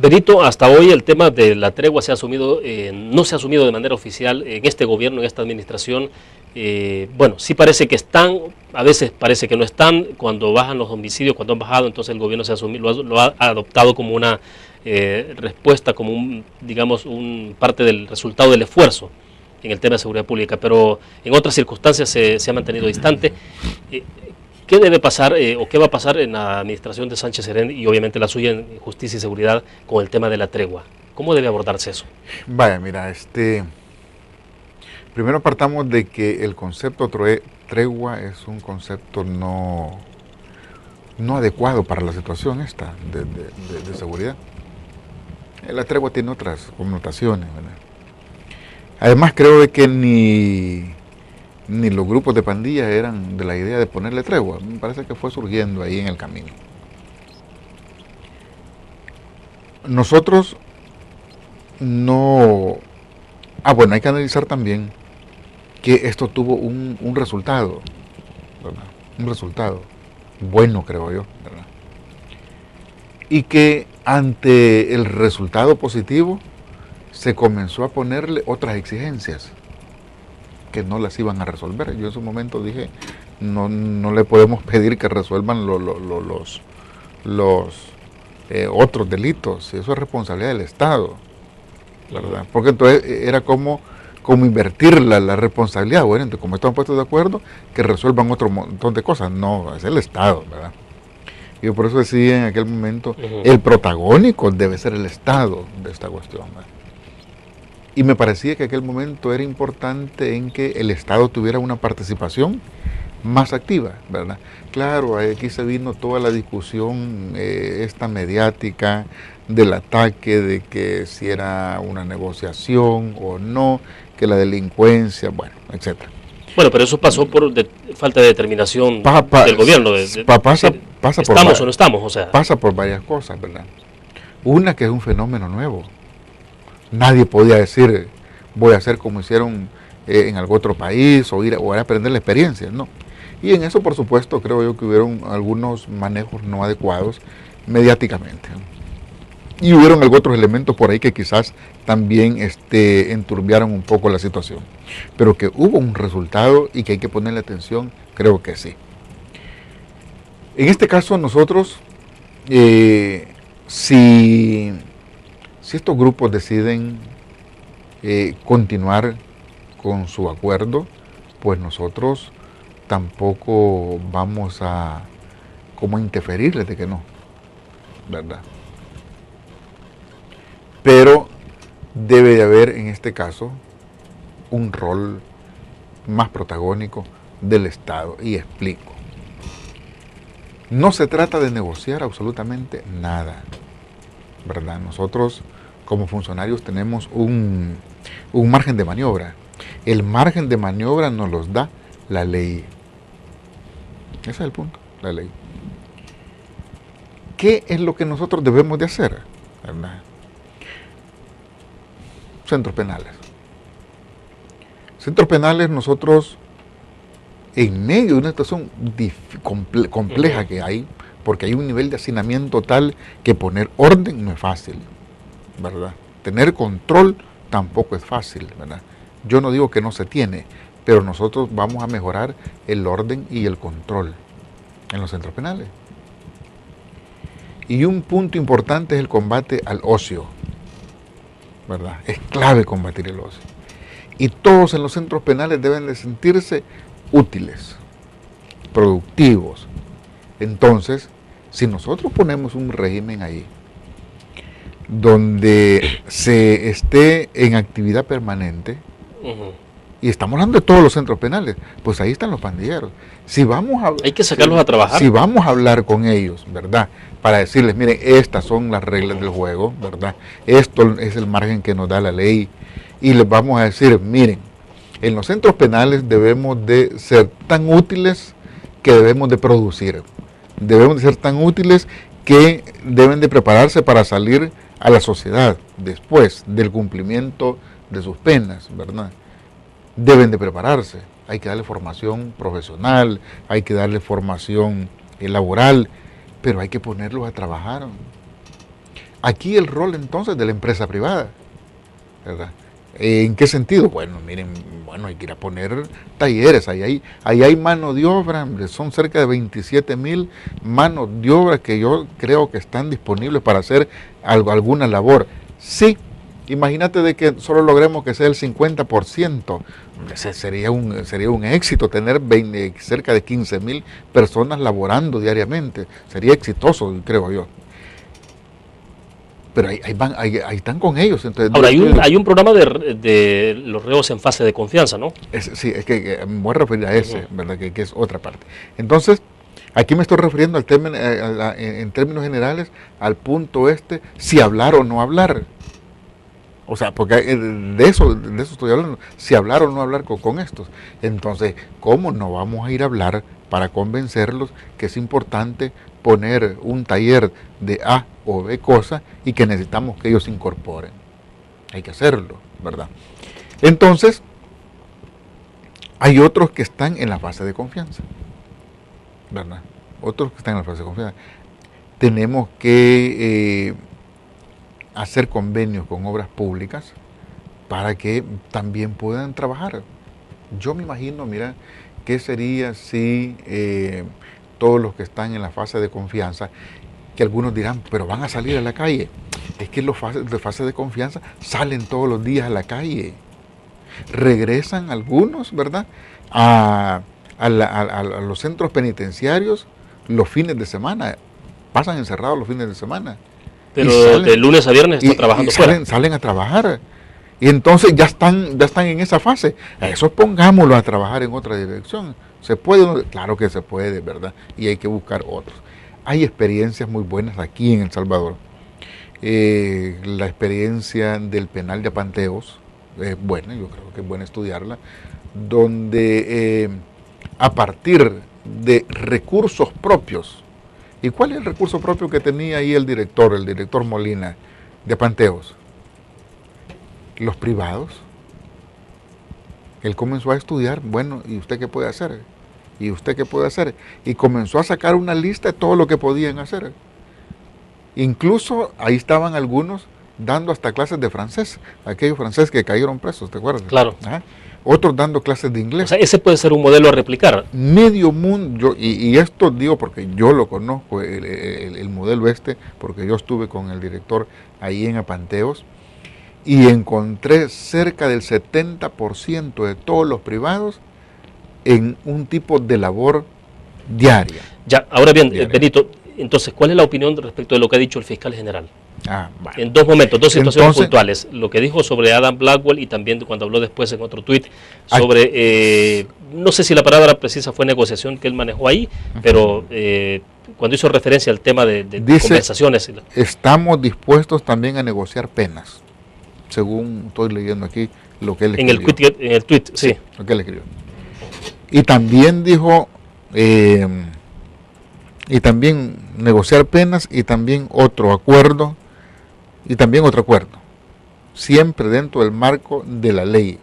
Benito, hasta hoy el tema de la tregua se ha asumido, no se ha asumido de manera oficial en este gobierno, en esta administración. Bueno, sí parece que están, a veces parece que no están. Cuando bajan los homicidios, cuando han bajado, entonces el gobierno se ha asumido, lo ha adoptado como una respuesta, como un, digamos, un parte del resultado del esfuerzo en el tema de seguridad pública, pero en otras circunstancias se ha mantenido distante. ¿Qué debe pasar o qué va a pasar en la administración de Sánchez Serén y obviamente la suya en Justicia y Seguridad con el tema de la tregua? ¿Cómo debe abordarse eso? Vaya, mira, primero partamos de que el concepto tregua es un concepto no adecuado para la situación esta de seguridad. La tregua tiene otras connotaciones, ¿verdad? Además creo de que ni los grupos de pandillas eran de la idea de ponerle tregua. Me parece que fue surgiendo ahí en el camino. Nosotros no... bueno, hay que analizar también que esto tuvo un resultado, ¿verdad? Un resultado bueno, creo yo, ¿verdad? Y que ante el resultado positivo se comenzó a ponerle otras exigencias que no las iban a resolver. Yo en su momento dije, no le podemos pedir que resuelvan los otros delitos, eso es responsabilidad del Estado, ¿verdad? Porque entonces era como invertir la responsabilidad. Bueno, entonces como están puestos de acuerdo, que resuelvan otro montón de cosas. No, es el Estado, ¿verdad? Yo por eso decía en aquel momento, el protagónico debe ser el Estado de esta cuestión, ¿verdad? Y me parecía que aquel momento era importante en que el Estado tuviera una participación más activa, ¿verdad? Claro, aquí se vino toda la discusión esta mediática del ataque, de que si era una negociación o no, que la delincuencia, bueno, etcétera. Bueno, pero eso pasó por falta de determinación del gobierno. Pasa ¿Estamos o no estamos? O sea, pasa por varias cosas, ¿verdad? Una, que es un fenómeno nuevo. Nadie podía decir, voy a hacer como hicieron en algún otro país o ir a aprender la experiencia, no. Y en eso, por supuesto, creo yo que hubieron algunos manejos no adecuados mediáticamente. Y hubieron algunos otros elementos por ahí que quizás también enturbiaron un poco la situación. Pero que hubo un resultado y que hay que ponerle atención, creo que sí. En este caso nosotros, si estos grupos deciden continuar con su acuerdo, pues nosotros tampoco vamos a interferirles de que no, ¿verdad? Pero debe de haber en este caso un rol más protagónico del Estado, y explico. No se trata de negociar absolutamente nada, ¿verdad? Nosotros como funcionarios tenemos un margen de maniobra. El margen de maniobra nos los da la ley. Ese es el punto, la ley. ¿Qué es lo que nosotros debemos de hacer? ¿Verdad? Centros penales. Centros penales nosotros, en medio de una situación compleja que hay, porque hay un nivel de hacinamiento tal que poner orden no es fácil, ¿verdad? Tener control tampoco es fácil, ¿verdad? Yo no digo que no se tiene, pero nosotros vamos a mejorar el orden y el control en los centros penales. Y un punto importante es el combate al ocio, ¿verdad? Es clave combatir el ocio. Y todos en los centros penales deben de sentirse útiles, productivos. Entonces, si nosotros ponemos un régimen ahí, donde se esté en actividad permanente, y estamos hablando de todos los centros penales, pues ahí están los pandilleros. Hay que sacarlos a trabajar. Si vamos a hablar con ellos, ¿verdad? Para decirles, miren, estas son las reglas del juego, ¿verdad? Esto es el margen que nos da la ley. Y les vamos a decir, miren, en los centros penales debemos de ser tan útiles que debemos de producir. Debemos de ser tan útiles que deben de prepararse para salir a la sociedad después del cumplimiento de sus penas, ¿verdad? Deben de prepararse. Hay que darle formación profesional, hay que darle formación laboral, pero hay que ponerlos a trabajar. Aquí el rol entonces de la empresa privada, ¿verdad? ¿En qué sentido? Bueno, miren, hay que ir a poner talleres, ahí hay mano de obra, hombre, son cerca de 27,000 manos de obra que yo creo que están disponibles para hacer alguna labor. Sí, imagínate de que solo logremos que sea el 50%, sería un éxito tener cerca de 15,000 personas laborando diariamente, sería exitoso, creo yo. Pero ahí están con ellos. Entonces, ahora, hay un programa de los reos en fase de confianza, ¿no? Sí, es que me voy a referir a ese, ¿verdad? Que es otra parte. Entonces, aquí me estoy refiriendo en términos generales al punto si hablar o no hablar. O sea, porque de eso estoy hablando, si hablar o no hablar con estos. Entonces, ¿cómo no vamos a ir a hablar para convencerlos que es importante poner un taller de A o B cosa y que necesitamos que ellos se incorporen? Hay que hacerlo, ¿verdad? Entonces, hay otros que están en la fase de confianza, ¿verdad? Otros que están en la fase de confianza. Tenemos que hacer convenios con obras públicas para que también puedan trabajar. Yo me imagino, mira, ¿qué sería si todos los que están en la fase de confianza, que algunos dirán, pero van a salir a la calle? Es que los de fase de confianza salen todos los días a la calle. Regresan algunos, ¿verdad?, a los centros penitenciarios los fines de semana. Pasan encerrados los fines de semana. Pero de lunes a viernes están trabajando fuera. Salen a trabajar. Y entonces ya están en esa fase. A eso pongámoslo a trabajar en otra dirección. ¿Se puede? Claro que se puede, ¿verdad? Y hay que buscar otros. Hay experiencias muy buenas aquí en El Salvador. La experiencia del penal de Apanteos es buena, yo creo que es buena estudiarla, donde a partir de recursos propios. ¿Y cuál es el recurso propio que tenía ahí el director Molina de Apanteos? Los privados. Él comenzó a estudiar, bueno, ¿y usted qué puede hacer? ¿Y usted qué puede hacer? Y comenzó a sacar una lista de todo lo que podían hacer. Incluso ahí estaban algunos dando hasta clases de francés, aquellos franceses que cayeron presos, ¿te acuerdas? Claro. Ajá. Otros dando clases de inglés. O sea, ese puede ser un modelo a replicar. Medio mundo, y esto digo porque yo lo conozco, el modelo porque yo estuve con el director ahí en Apanteos, y encontré cerca del 70% de todos los privados en un tipo de labor diaria. Ya, ahora bien, Benito, entonces, ¿cuál es la opinión respecto de lo que ha dicho el fiscal general? Vale. En dos momentos, dos situaciones puntuales. Lo que dijo sobre Adam Blackwell y también cuando habló después en otro tuit sobre, no sé si la palabra precisa fue negociación que él manejó ahí, pero cuando hizo referencia al tema de dice, conversaciones. Estamos dispuestos también a negociar penas, según estoy leyendo aquí lo que él escribió. En el tuit, sí. Lo que él escribió. Y también dijo, y también negociar penas y también otro acuerdo, siempre dentro del marco de la ley,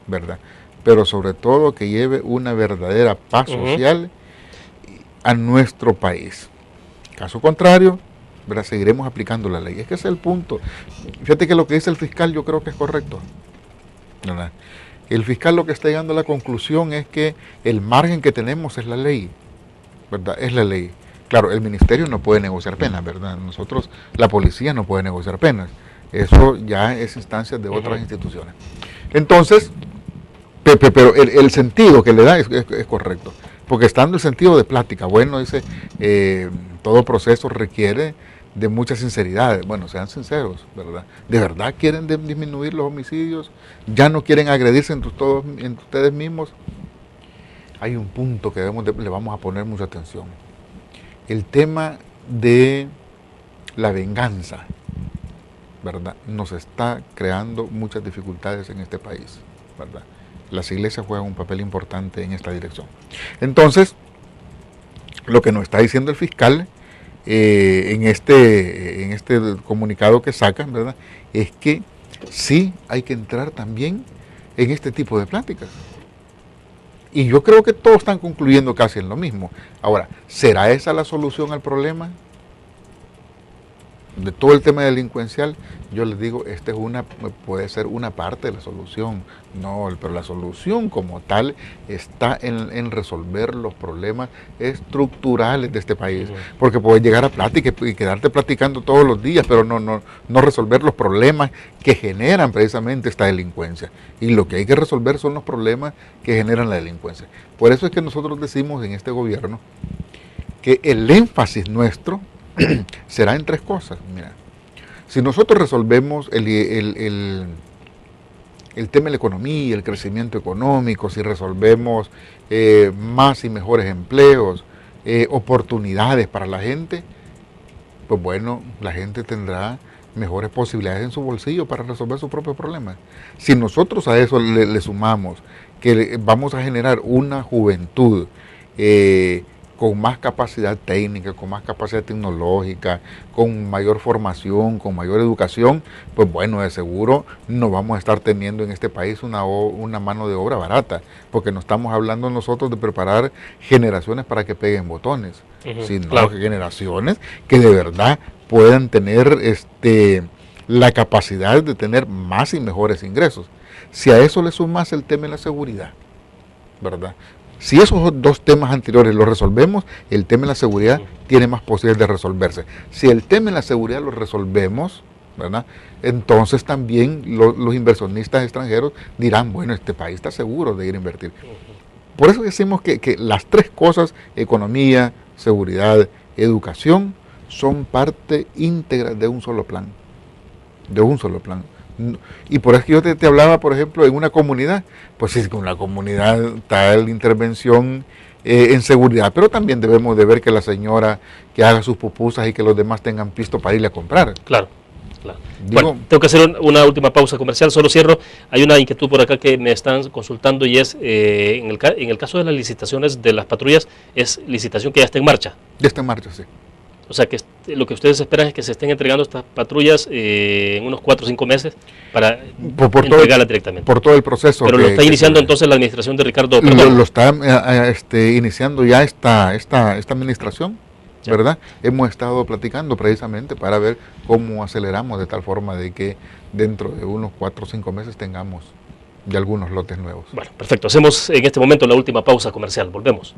¿verdad? Pero sobre todo que lleve una verdadera paz social a nuestro país. Caso contrario, ¿verdad?, seguiremos aplicando la ley. Es que ese es el punto. Fíjate que lo que dice el fiscal yo creo que es correcto, ¿verdad? El fiscal lo que está llegando a la conclusión es que el margen que tenemos es la ley, ¿verdad? Es la ley. Claro, el ministerio no puede negociar penas, ¿verdad? Nosotros, la policía no puede negociar penas. Eso ya es instancia de otras instituciones. Entonces, pero el sentido que le da es correcto. Porque estando el sentido de plática, bueno, dice, todo proceso requiere de mucha sinceridad. Bueno, sean sinceros, ¿verdad? ¿De verdad quieren disminuir los homicidios? ¿Ya no quieren agredirse entre ustedes mismos? Hay un punto que le vamos a poner mucha atención. El tema de la venganza, ¿verdad?, nos está creando muchas dificultades en este país, ¿verdad? Las iglesias juegan un papel importante en esta dirección. Entonces, lo que nos está diciendo el fiscal en este comunicado que sacan, ¿verdad?, es que sí hay que entrar también en este tipo de pláticas. Y yo creo que todos están concluyendo casi en lo mismo. Ahora, ¿será esa la solución al problema? de todo el tema delincuencial, yo les digo, puede ser una parte de la solución. No, pero la solución como tal está en resolver los problemas estructurales de este país. Porque puedes llegar a plática y quedarte platicando todos los días, pero no resolver los problemas que generan precisamente esta delincuencia. Y lo que hay que resolver son los problemas que generan la delincuencia. Por eso es que nosotros decimos en este gobierno que el énfasis nuestro será en tres cosas. Mira, si nosotros resolvemos el tema de la economía, el crecimiento económico, si resolvemos más y mejores empleos, oportunidades para la gente, pues bueno, la gente tendrá mejores posibilidades en su bolsillo para resolver sus propios problemas. Si nosotros a eso le sumamos que vamos a generar una juventud con más capacidad técnica, con más capacidad tecnológica, con mayor formación, con mayor educación, pues bueno, de seguro no vamos a estar teniendo en este país una mano de obra barata, porque no estamos hablando nosotros de preparar generaciones para que peguen botones, sino claro, generaciones que de verdad puedan tener la capacidad de tener más y mejores ingresos. Si a eso le sumas el tema de la seguridad, ¿verdad? Si esos dos temas anteriores los resolvemos, el tema de la seguridad tiene más posibilidades de resolverse. Si el tema de la seguridad lo resolvemos, ¿verdad?, entonces también los inversionistas extranjeros dirán, bueno, este país está seguro de ir a invertir. Por eso decimos que las tres cosas, economía, seguridad, educación, son parte íntegra de un solo plan. De un solo plan. Y por eso que yo te hablaba, por ejemplo, en una comunidad, pues sí, con la comunidad tal intervención en seguridad, pero también debemos de ver que la señora que haga sus pupusas y que los demás tengan pisto para irle a comprar. Claro, claro. Bueno, tengo que hacer una última pausa comercial, solo cierro. Hay una inquietud por acá que me están consultando y es, en el caso de las licitaciones de las patrullas, ¿es licitación que ya está en marcha? Ya está en marcha, sí. O sea, que lo que ustedes esperan es que se estén entregando estas patrullas en unos 4 o 5 meses para entregarlas directamente. Por todo el proceso. Pero lo está iniciando entonces la administración de Ricardo Perdón. Lo está iniciando ya esta administración, ya, ¿verdad? Hemos estado platicando precisamente para ver cómo aceleramos de tal forma de que dentro de unos 4 o 5 meses tengamos ya algunos lotes nuevos. Bueno, perfecto. Hacemos en este momento la última pausa comercial. Volvemos.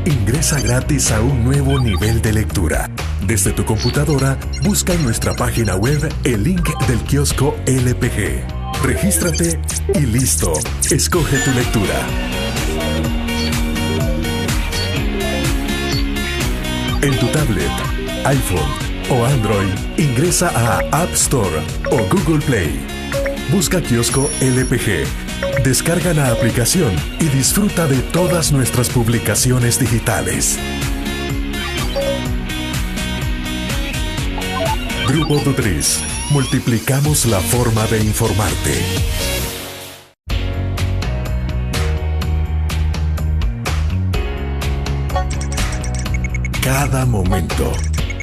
Ingresa gratis a un nuevo nivel de lectura. Desde tu computadora, busca en nuestra página web el link del kiosco LPG. Regístrate y listo. Escoge tu lectura. En tu tablet, iPhone o Android, ingresa a App Store o Google Play. Busca kiosco LPG. Descarga la aplicación y disfruta de todas nuestras publicaciones digitales. Grupo Dutris. Multiplicamos la forma de informarte. Cada momento,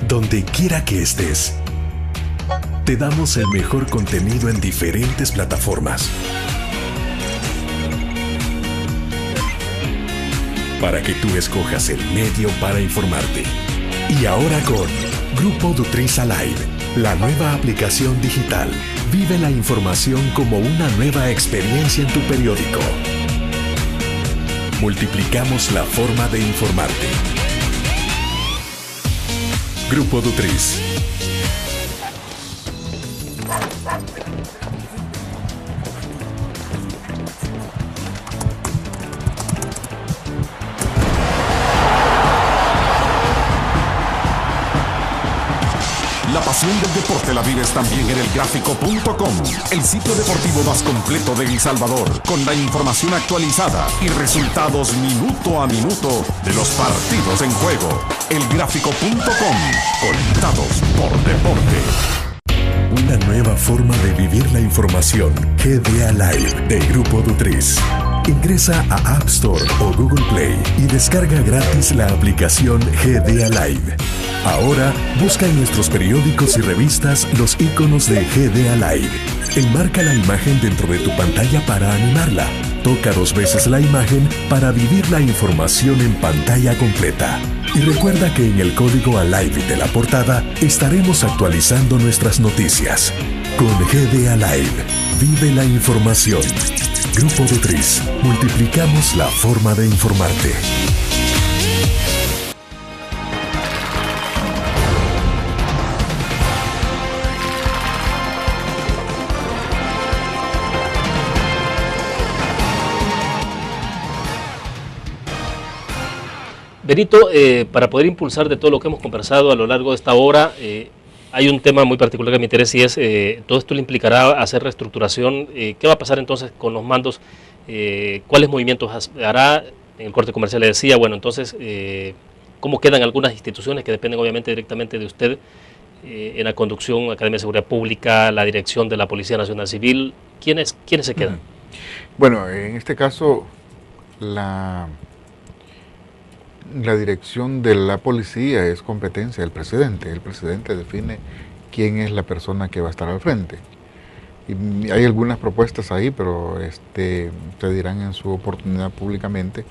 donde quiera que estés, te damos el mejor contenido en diferentes plataformas. Para que tú escojas el medio para informarte. Y ahora con Grupo Dutris Alive, la nueva aplicación digital. Vive la información como una nueva experiencia en tu periódico. Multiplicamos la forma de informarte. Grupo Dutris. La pasión del deporte la vives también en elgráfico.com, el sitio deportivo más completo de El Salvador, con la información actualizada y resultados minuto a minuto de los partidos en juego. Elgráfico.com, conectados por deporte. Una nueva forma de vivir la información. GDA Live de Grupo Dutris. Ingresa a App Store o Google Play y descarga gratis la aplicación GDA Live. Ahora busca en nuestros periódicos y revistas los iconos de GDA Live. Enmarca la imagen dentro de tu pantalla para animarla. Toca 2 veces la imagen para vivir la información en pantalla completa. Y recuerda que en el código ALIVE de la portada estaremos actualizando nuestras noticias. Con GDA Live, vive la información. Grupo Dutris, multiplicamos la forma de informarte. Benito, para poder impulsar de todo lo que hemos conversado a lo largo de esta hora, hay un tema muy particular que me interesa y es, todo esto le implicará hacer reestructuración. ¿Qué va a pasar entonces con los mandos? ¿Cuáles movimientos hará? En el corte comercial le decía, bueno, entonces, ¿cómo quedan algunas instituciones que dependen obviamente directamente de usted en la conducción, Academia de Seguridad Pública, la dirección de la Policía Nacional Civil? ¿Quiénes se quedan? Bueno, en este caso, la dirección de la policía es competencia del presidente. El presidente define quién es la persona que va a estar al frente. Y hay algunas propuestas ahí, pero se dirán en su oportunidad públicamente.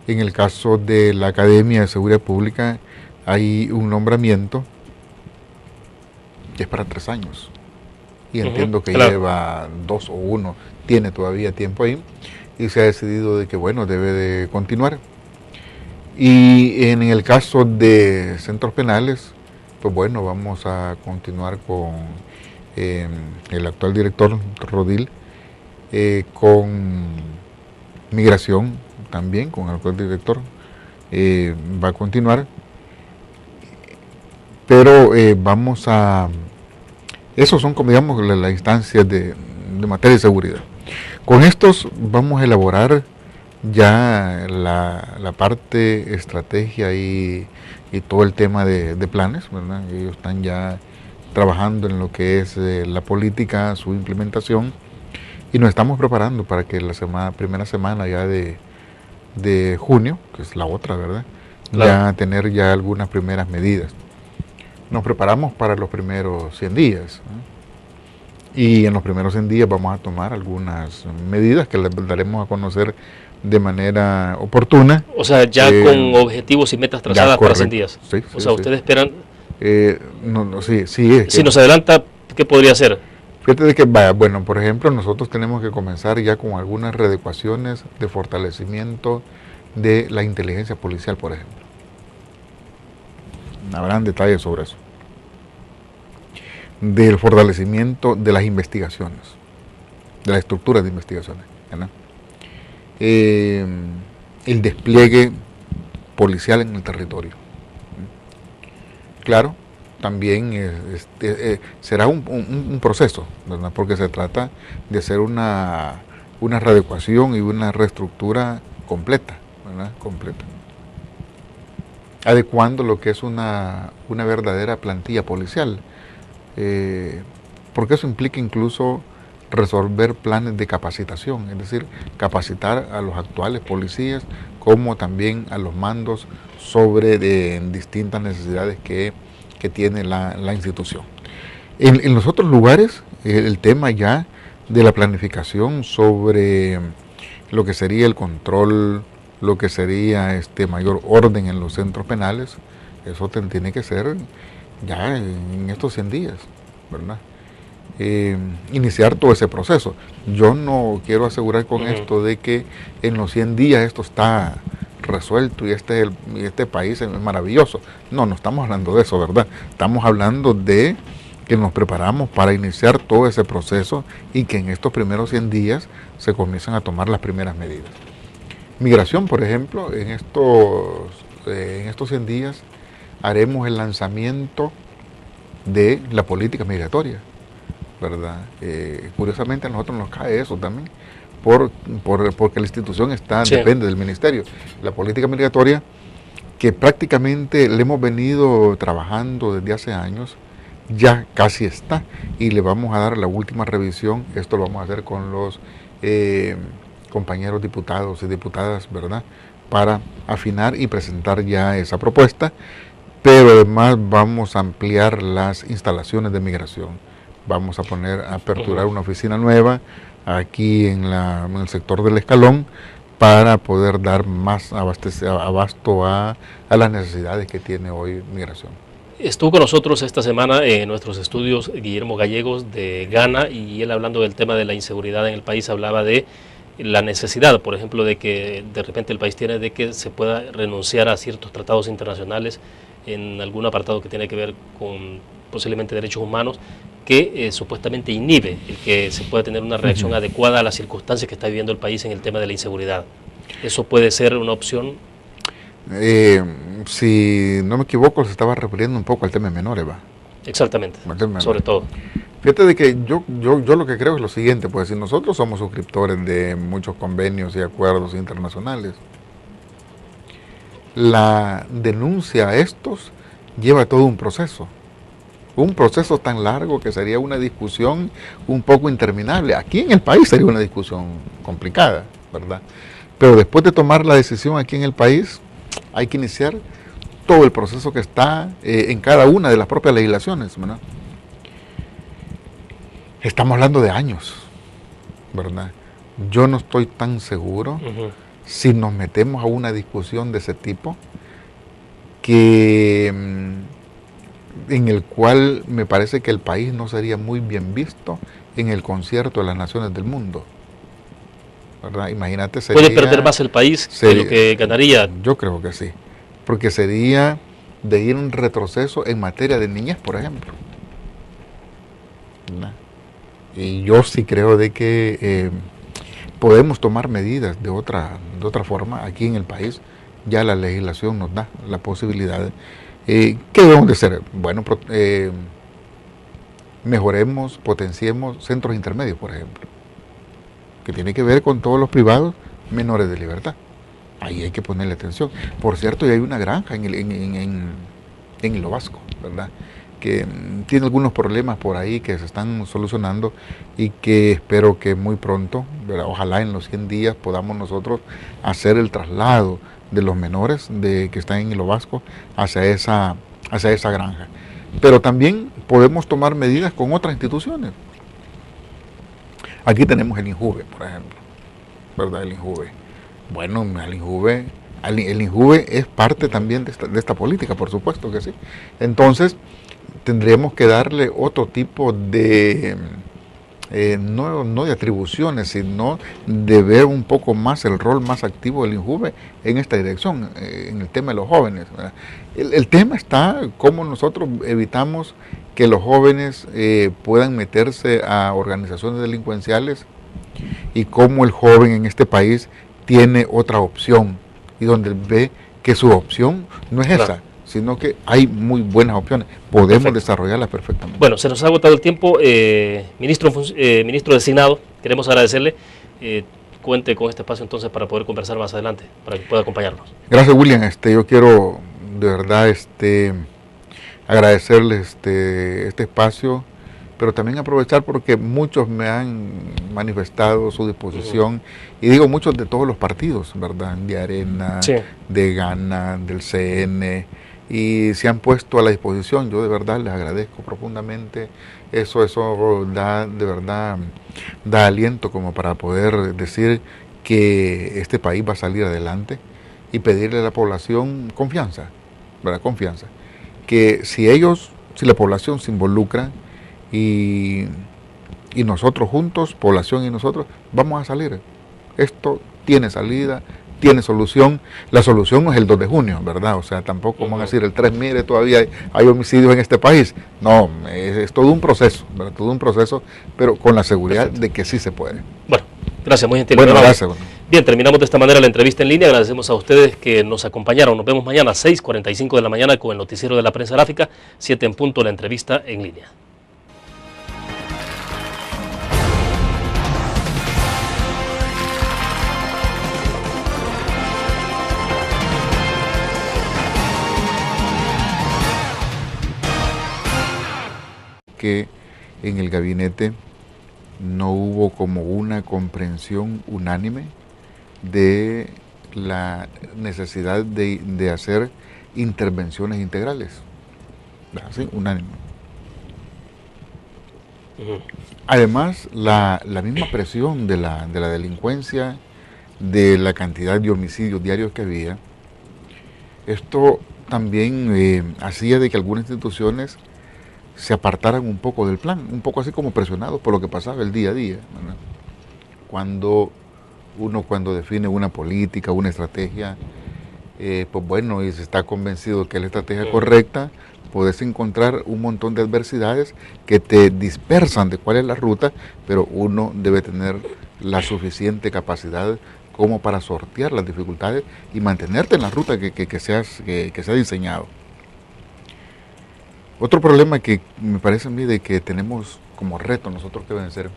En el caso de la Academia de Seguridad Pública hay un nombramiento que es para 3 años. Y entiendo que lleva 2 o 1, tiene todavía tiempo ahí. Y se ha decidido de que, bueno, debe de continuar. Y en el caso de centros penales, pues bueno, vamos a continuar con el actual director Rodil, con migración también, con el actual director, va a continuar, pero vamos a, esos son como digamos las instancias de materia de seguridad. Con estos vamos a elaborar ya la parte estrategia y todo el tema de planes, ¿verdad? Ellos están ya trabajando en lo que es la política, su implementación, y nos estamos preparando para que la primera semana ya de junio, que es la otra, ¿verdad? Claro. Ya tener ya algunas primeras medidas. Nos preparamos para los primeros 100 días, ¿no? Y en los primeros 100 días vamos a tomar algunas medidas que les daremos a conocer de manera oportuna. O sea, ya con objetivos y metas trazadas para 100 días. Sí, o sea, ustedes esperan... sí. Si nos adelanta, ¿qué podría hacer? Fíjate de que, bueno, por ejemplo, nosotros tenemos que comenzar ya con algunas readecuaciones de fortalecimiento de la inteligencia policial, por ejemplo. Habrán detalles sobre eso. Del fortalecimiento de las investigaciones, de las estructuras de investigaciones, ¿verdad? El despliegue policial en el territorio. Claro, también será un proceso, ¿verdad? Porque se trata de hacer una readecuación y una reestructura completa, ¿verdad? Completa. Adecuando lo que es una verdadera plantilla policial, porque eso implica incluso resolver planes de capacitación, es decir, capacitar a los actuales policías como también a los mandos sobre distintas necesidades que tiene la institución. En los otros lugares, el tema ya de la planificación sobre lo que sería el control, lo que sería mayor orden en los centros penales, eso tiene que ser ya en estos 100 días, ¿verdad? Iniciar todo ese proceso. Yo no quiero asegurar con esto de que en los 100 días esto está resuelto y este país es maravilloso. No estamos hablando de eso, ¿verdad? Estamos hablando de que nos preparamos para iniciar todo ese proceso y que en estos primeros 100 días se comiencen a tomar las primeras medidas. Migración, por ejemplo, en estos 100 días haremos el lanzamiento de la política migratoria, ¿verdad? Curiosamente a nosotros nos cae eso también, porque la institución depende del ministerio. La política migratoria, que prácticamente le hemos venido trabajando desde hace años, ya casi está, y le vamos a dar la última revisión. Esto lo vamos a hacer con los compañeros diputados y diputadas, ¿verdad?, para afinar y presentar ya esa propuesta, pero además vamos a ampliar las instalaciones de migración. Vamos a aperturar una oficina nueva aquí en el sector del Escalón para poder dar más abasto a las necesidades que tiene hoy migración. Estuvo con nosotros esta semana en nuestros estudios Guillermo Gallegos de Ghana, y él, hablando del tema de la inseguridad en el país, hablaba de la necesidad, por ejemplo, de que de repente el país tiene de que se pueda renunciar a ciertos tratados internacionales en algún apartado que tiene que ver con posiblemente derechos humanos, que supuestamente inhibe el que se pueda tener una reacción adecuada a las circunstancias que está viviendo el país en el tema de la inseguridad. ¿Eso puede ser una opción? Si no me equivoco, se estaba refiriendo un poco al tema de menores, ¿va? Exactamente, sobre todo. Fíjate de que yo lo que creo es lo siguiente, pues si nosotros somos suscriptores de muchos convenios y acuerdos internacionales, la denuncia a estos lleva todo un proceso tan largo que sería una discusión un poco interminable. Aquí en el país sería una discusión complicada, ¿verdad? Pero después de tomar la decisión aquí en el país, hay que iniciar todo el proceso que está en cada una de las propias legislaciones, ¿verdad? Estamos hablando de años, ¿verdad? Yo no estoy tan seguro si nos metemos a una discusión de ese tipo, que en el cual me parece que el país no sería muy bien visto en el concierto de las naciones del mundo, ¿verdad? Imagínate, ¿puede perder más el país de lo que ganaría? Yo creo que sí, porque sería de ir un retroceso en materia de niñez, por ejemplo, ¿verdad? Y yo sí creo de que podemos tomar medidas de otra forma aquí en el país. Ya la legislación nos da la posibilidad. ¿Qué debemos de hacer? Bueno, mejoremos, potenciemos centros intermedios, por ejemplo, que tiene que ver con todos los privados menores de libertad. Ahí hay que ponerle atención. Por cierto, ya hay una granja en Hilo Vasco, ¿verdad?, que tiene algunos problemas por ahí que se están solucionando y que espero que muy pronto, ¿verdad?, ojalá en los 100 días podamos nosotros hacer el traslado de los menores que están en Hilo Vasco hacia esa granja. Pero también podemos tomar medidas con otras instituciones. Aquí tenemos el INJUVE, por ejemplo, ¿verdad? El INJUVE. Bueno, el INJUVE es parte también de esta política, por supuesto que sí. Entonces, tendríamos que darle otro tipo de, no de atribuciones, sino de ver un poco más el rol más activo del INJUVE en esta dirección, en el tema de los jóvenes. El tema está cómo nosotros evitamos que los jóvenes puedan meterse a organizaciones delincuenciales, y cómo el joven en este país tiene otra opción, y donde ve que su opción no es esa, sino que hay muy buenas opciones. Podemos desarrollarlas perfectamente. Bueno, se nos ha agotado el tiempo. Ministro designado, queremos agradecerle. Cuente con este espacio entonces para poder conversar más adelante, para que pueda acompañarnos. Gracias, William. Yo quiero de verdad agradecerles este espacio, pero también aprovechar porque muchos me han manifestado su disposición, y digo muchos de todos los partidos, ¿verdad?, de Arena, de Ghana, del CN, y se han puesto a la disposición. Yo de verdad les agradezco profundamente. Eso da, de verdad, da aliento como para poder decir que este país va a salir adelante, y pedirle a la población confianza, ¿verdad? Confianza. Que si la población se involucra, y nosotros juntos, población y nosotros, vamos a salir. Esto tiene salida, tiene solución. La solución no es el 2 de junio, ¿verdad? O sea, tampoco van a decir el 3, mire, todavía hay homicidios en este país. No, es todo un proceso, ¿verdad? Todo un proceso, pero con la seguridad de que sí se puede. Bueno, gracias, muy gentil. Bueno, gracias. Bueno. Bien, terminamos de esta manera la entrevista en línea. Agradecemos a ustedes que nos acompañaron. Nos vemos mañana a 6:45 de la mañana con el noticiero de la prensa gráfica, 7 en punto, la entrevista en línea. Que en el gabinete no hubo como una comprensión unánime de la necesidad de hacer intervenciones integrales. ¿Sí? Unánime. Además, la misma presión de la delincuencia, de la cantidad de homicidios diarios que había, esto también hacía de que algunas instituciones se apartaran un poco del plan, un poco así como presionados por lo que pasaba el día a día, ¿verdad? Cuando define una política, una estrategia, pues bueno, y se está convencido que es la estrategia correcta, puedes encontrar un montón de adversidades que te dispersan de cuál es la ruta, pero uno debe tener la suficiente capacidad como para sortear las dificultades y mantenerte en la ruta que se ha diseñado. Otro problema que me parece a mí de que tenemos como reto nosotros que vencer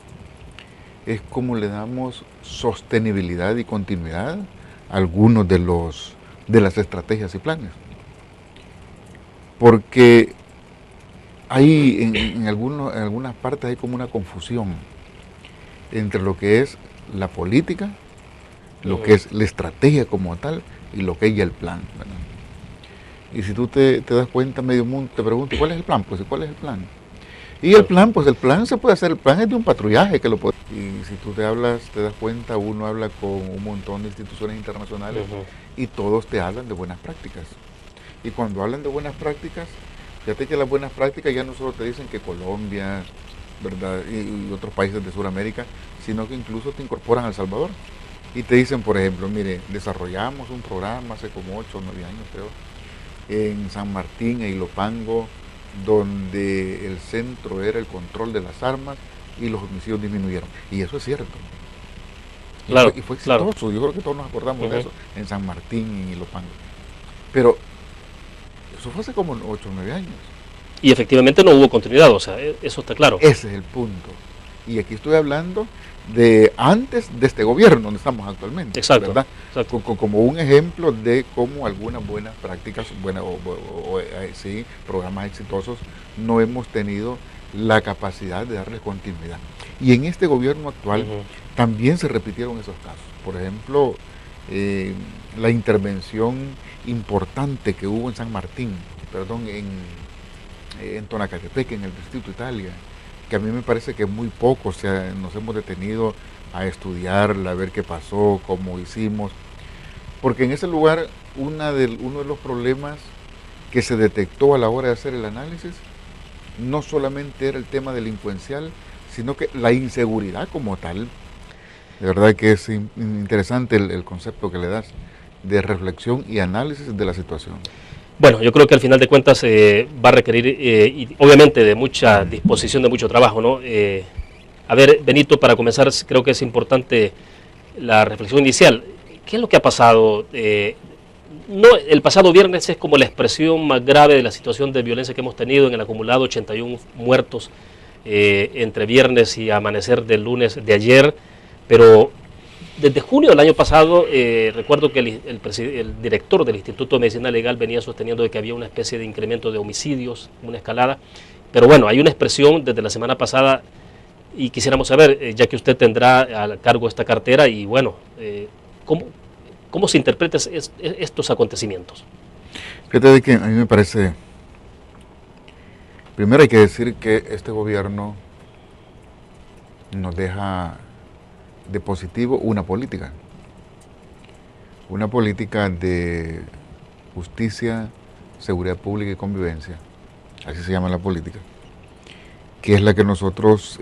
es cómo le damos sostenibilidad y continuidad a algunos de las estrategias y planes. Porque hay en algunas partes hay como una confusión entre lo que es la política, lo que es la estrategia como tal y lo que es ya el plan, ¿verdad? Y si tú te das cuenta, medio mundo te pregunta, ¿cuál es el plan? Pues, ¿cuál es el plan? Y el plan, pues el plan se puede hacer, el plan es de un patrullaje que lo puede. Y si tú te das cuenta, uno habla con un montón de instituciones internacionales y todos te hablan de buenas prácticas. Y cuando hablan de buenas prácticas, fíjate que las buenas prácticas ya no solo te dicen que Colombia, ¿verdad? Y otros países de Sudamérica, sino que incluso te incorporan a El Salvador. Y te dicen, por ejemplo, mire, desarrollamos un programa hace como 8 o 9 años, creo, en San Martín e Ilopango, donde el centro era el control de las armas y los homicidios disminuyeron. Y eso es cierto. Claro, y fue exitoso, claro. Yo creo que todos nos acordamos de eso, en San Martín y Ilopango. Pero eso fue hace como 8 o 9 años. Y efectivamente no hubo continuidad, o sea, eso está claro. Ese es el punto. Y aquí estoy hablando de antes de este gobierno donde estamos actualmente. Exacto. ¿Verdad? Exacto. Como un ejemplo de cómo algunas buenas prácticas, sí, programas exitosos, no hemos tenido la capacidad de darles continuidad. Y en este gobierno actual también se repitieron esos casos. Por ejemplo, la intervención importante que hubo en San Martín, en Tonacatepec, en el Distrito Italia, que a mí me parece que muy poco nos hemos detenido a estudiarla, a ver qué pasó, cómo hicimos, porque en ese lugar uno de los problemas que se detectó a la hora de hacer el análisis no solamente era el tema delincuencial, sino que la inseguridad como tal. De verdad que es interesante el concepto que le das de reflexión y análisis de la situación. Bueno, yo creo que al final de cuentas va a requerir, y obviamente, de mucha disposición, de mucho trabajo, ¿no? A ver, Benito, para comenzar, creo que es importante la reflexión inicial. ¿Qué es lo que ha pasado? El pasado viernes es como la expresión más grave de la situación de violencia que hemos tenido en el acumulado, 81 muertos entre viernes y amanecer del lunes de ayer, pero desde junio del año pasado, recuerdo que el director del Instituto de Medicina Legal venía sosteniendo de que había una especie de incremento de homicidios, una escalada, pero bueno, hay una expresión desde la semana pasada y quisiéramos saber, ya que usted tendrá a cargo esta cartera, y bueno, ¿cómo se interpretan estos acontecimientos? Fíjate que a mí me parece, primero hay que decir que este gobierno nos deja de positivo una política de justicia, seguridad pública y convivencia, así se llama la política, que es la que nosotros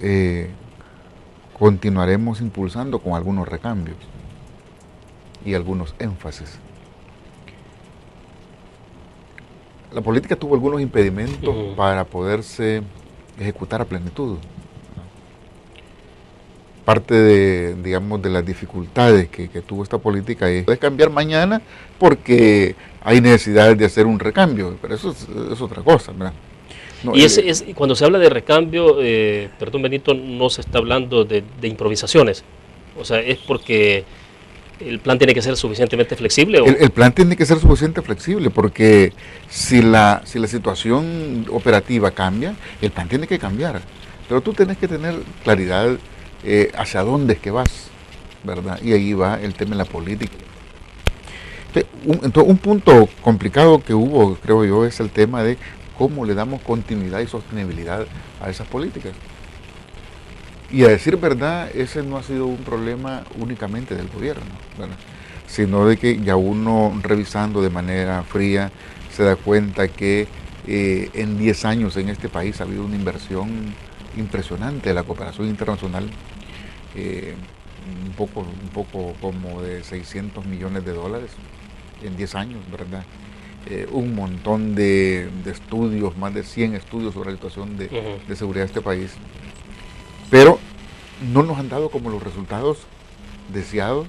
continuaremos impulsando con algunos recambios y algunos énfasis. La política tuvo algunos impedimentos para poderse ejecutar a plenitud. Parte de las dificultades que tuvo esta política es cambiar mañana porque hay necesidad de hacer un recambio, pero eso es otra cosa, ¿verdad? No, y cuando se habla de recambio, perdón Benito, no se está hablando de improvisaciones, o sea, es porque el plan tiene que ser suficientemente flexible. El plan tiene que ser suficientemente flexible porque si la situación operativa cambia, el plan tiene que cambiar, pero tú tienes que tener claridad hacia dónde es que vas. ¿verdad? Y ahí va el tema de la política. Entonces, un punto complicado que hubo, creo yo, es el tema de cómo le damos continuidad y sostenibilidad a esas políticas. Y a decir verdad, ese no ha sido un problema únicamente del gobierno, ¿verdad? Sino de que ya uno revisando de manera fría se da cuenta que en 10 años en este país ha habido una inversión impresionante de la cooperación internacional, un poco como de $600 millones en 10 años, ¿verdad? Un montón de estudios, más de 100 estudios sobre la situación de seguridad de este país, pero no nos han dado como los resultados deseados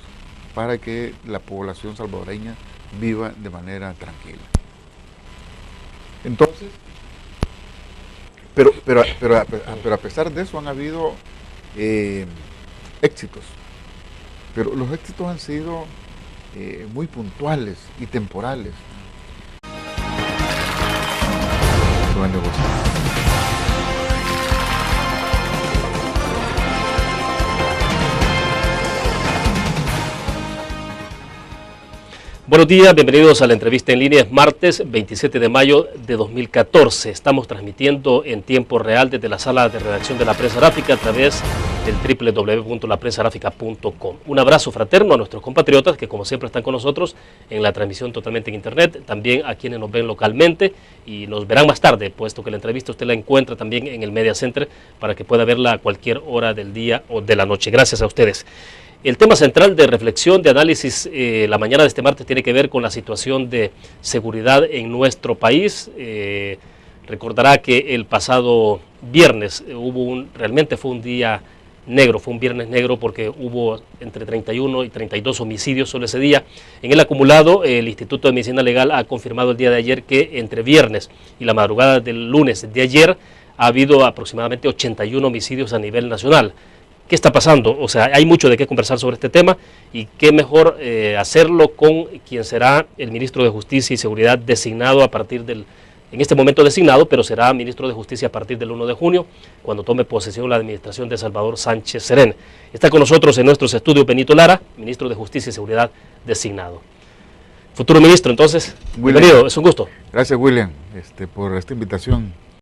para que la población salvadoreña viva de manera tranquila. Entonces, pero a pesar de eso han habido éxitos, pero los éxitos han sido muy puntuales y temporales. Buenos días, bienvenidos a la entrevista en línea. Es martes 27 de mayo de 2014. Estamos transmitiendo en tiempo real desde la sala de redacción de La Prensa Gráfica a través del www.laprensagráfica.com. Un abrazo fraterno a nuestros compatriotas que como siempre están con nosotros en la transmisión totalmente en internet, también a quienes nos ven localmente y nos verán más tarde, puesto que la entrevista usted la encuentra también en el Media Center para que pueda verla a cualquier hora del día o de la noche. Gracias a ustedes. El tema central de reflexión, de análisis la mañana de este martes tiene que ver con la situación de seguridad en nuestro país. Recordará que el pasado viernes realmente fue un día negro, fue un viernes negro porque hubo entre 31 y 32 homicidios solo ese día. En el acumulado, el Instituto de Medicina Legal ha confirmado el día de ayer que entre viernes y la madrugada del lunes de ayer ha habido aproximadamente 81 homicidios a nivel nacional. ¿Qué está pasando? O sea, hay mucho de qué conversar sobre este tema y qué mejor hacerlo con quien será el ministro de Justicia y Seguridad designado en este momento designado, pero será ministro de Justicia a partir del 1 de junio, cuando tome posesión la administración de Salvador Sánchez Serén. Está con nosotros en nuestros estudios Benito Lara, ministro de Justicia y Seguridad designado. Futuro ministro, entonces, bienvenido, es un gusto. Gracias, William, por esta invitación.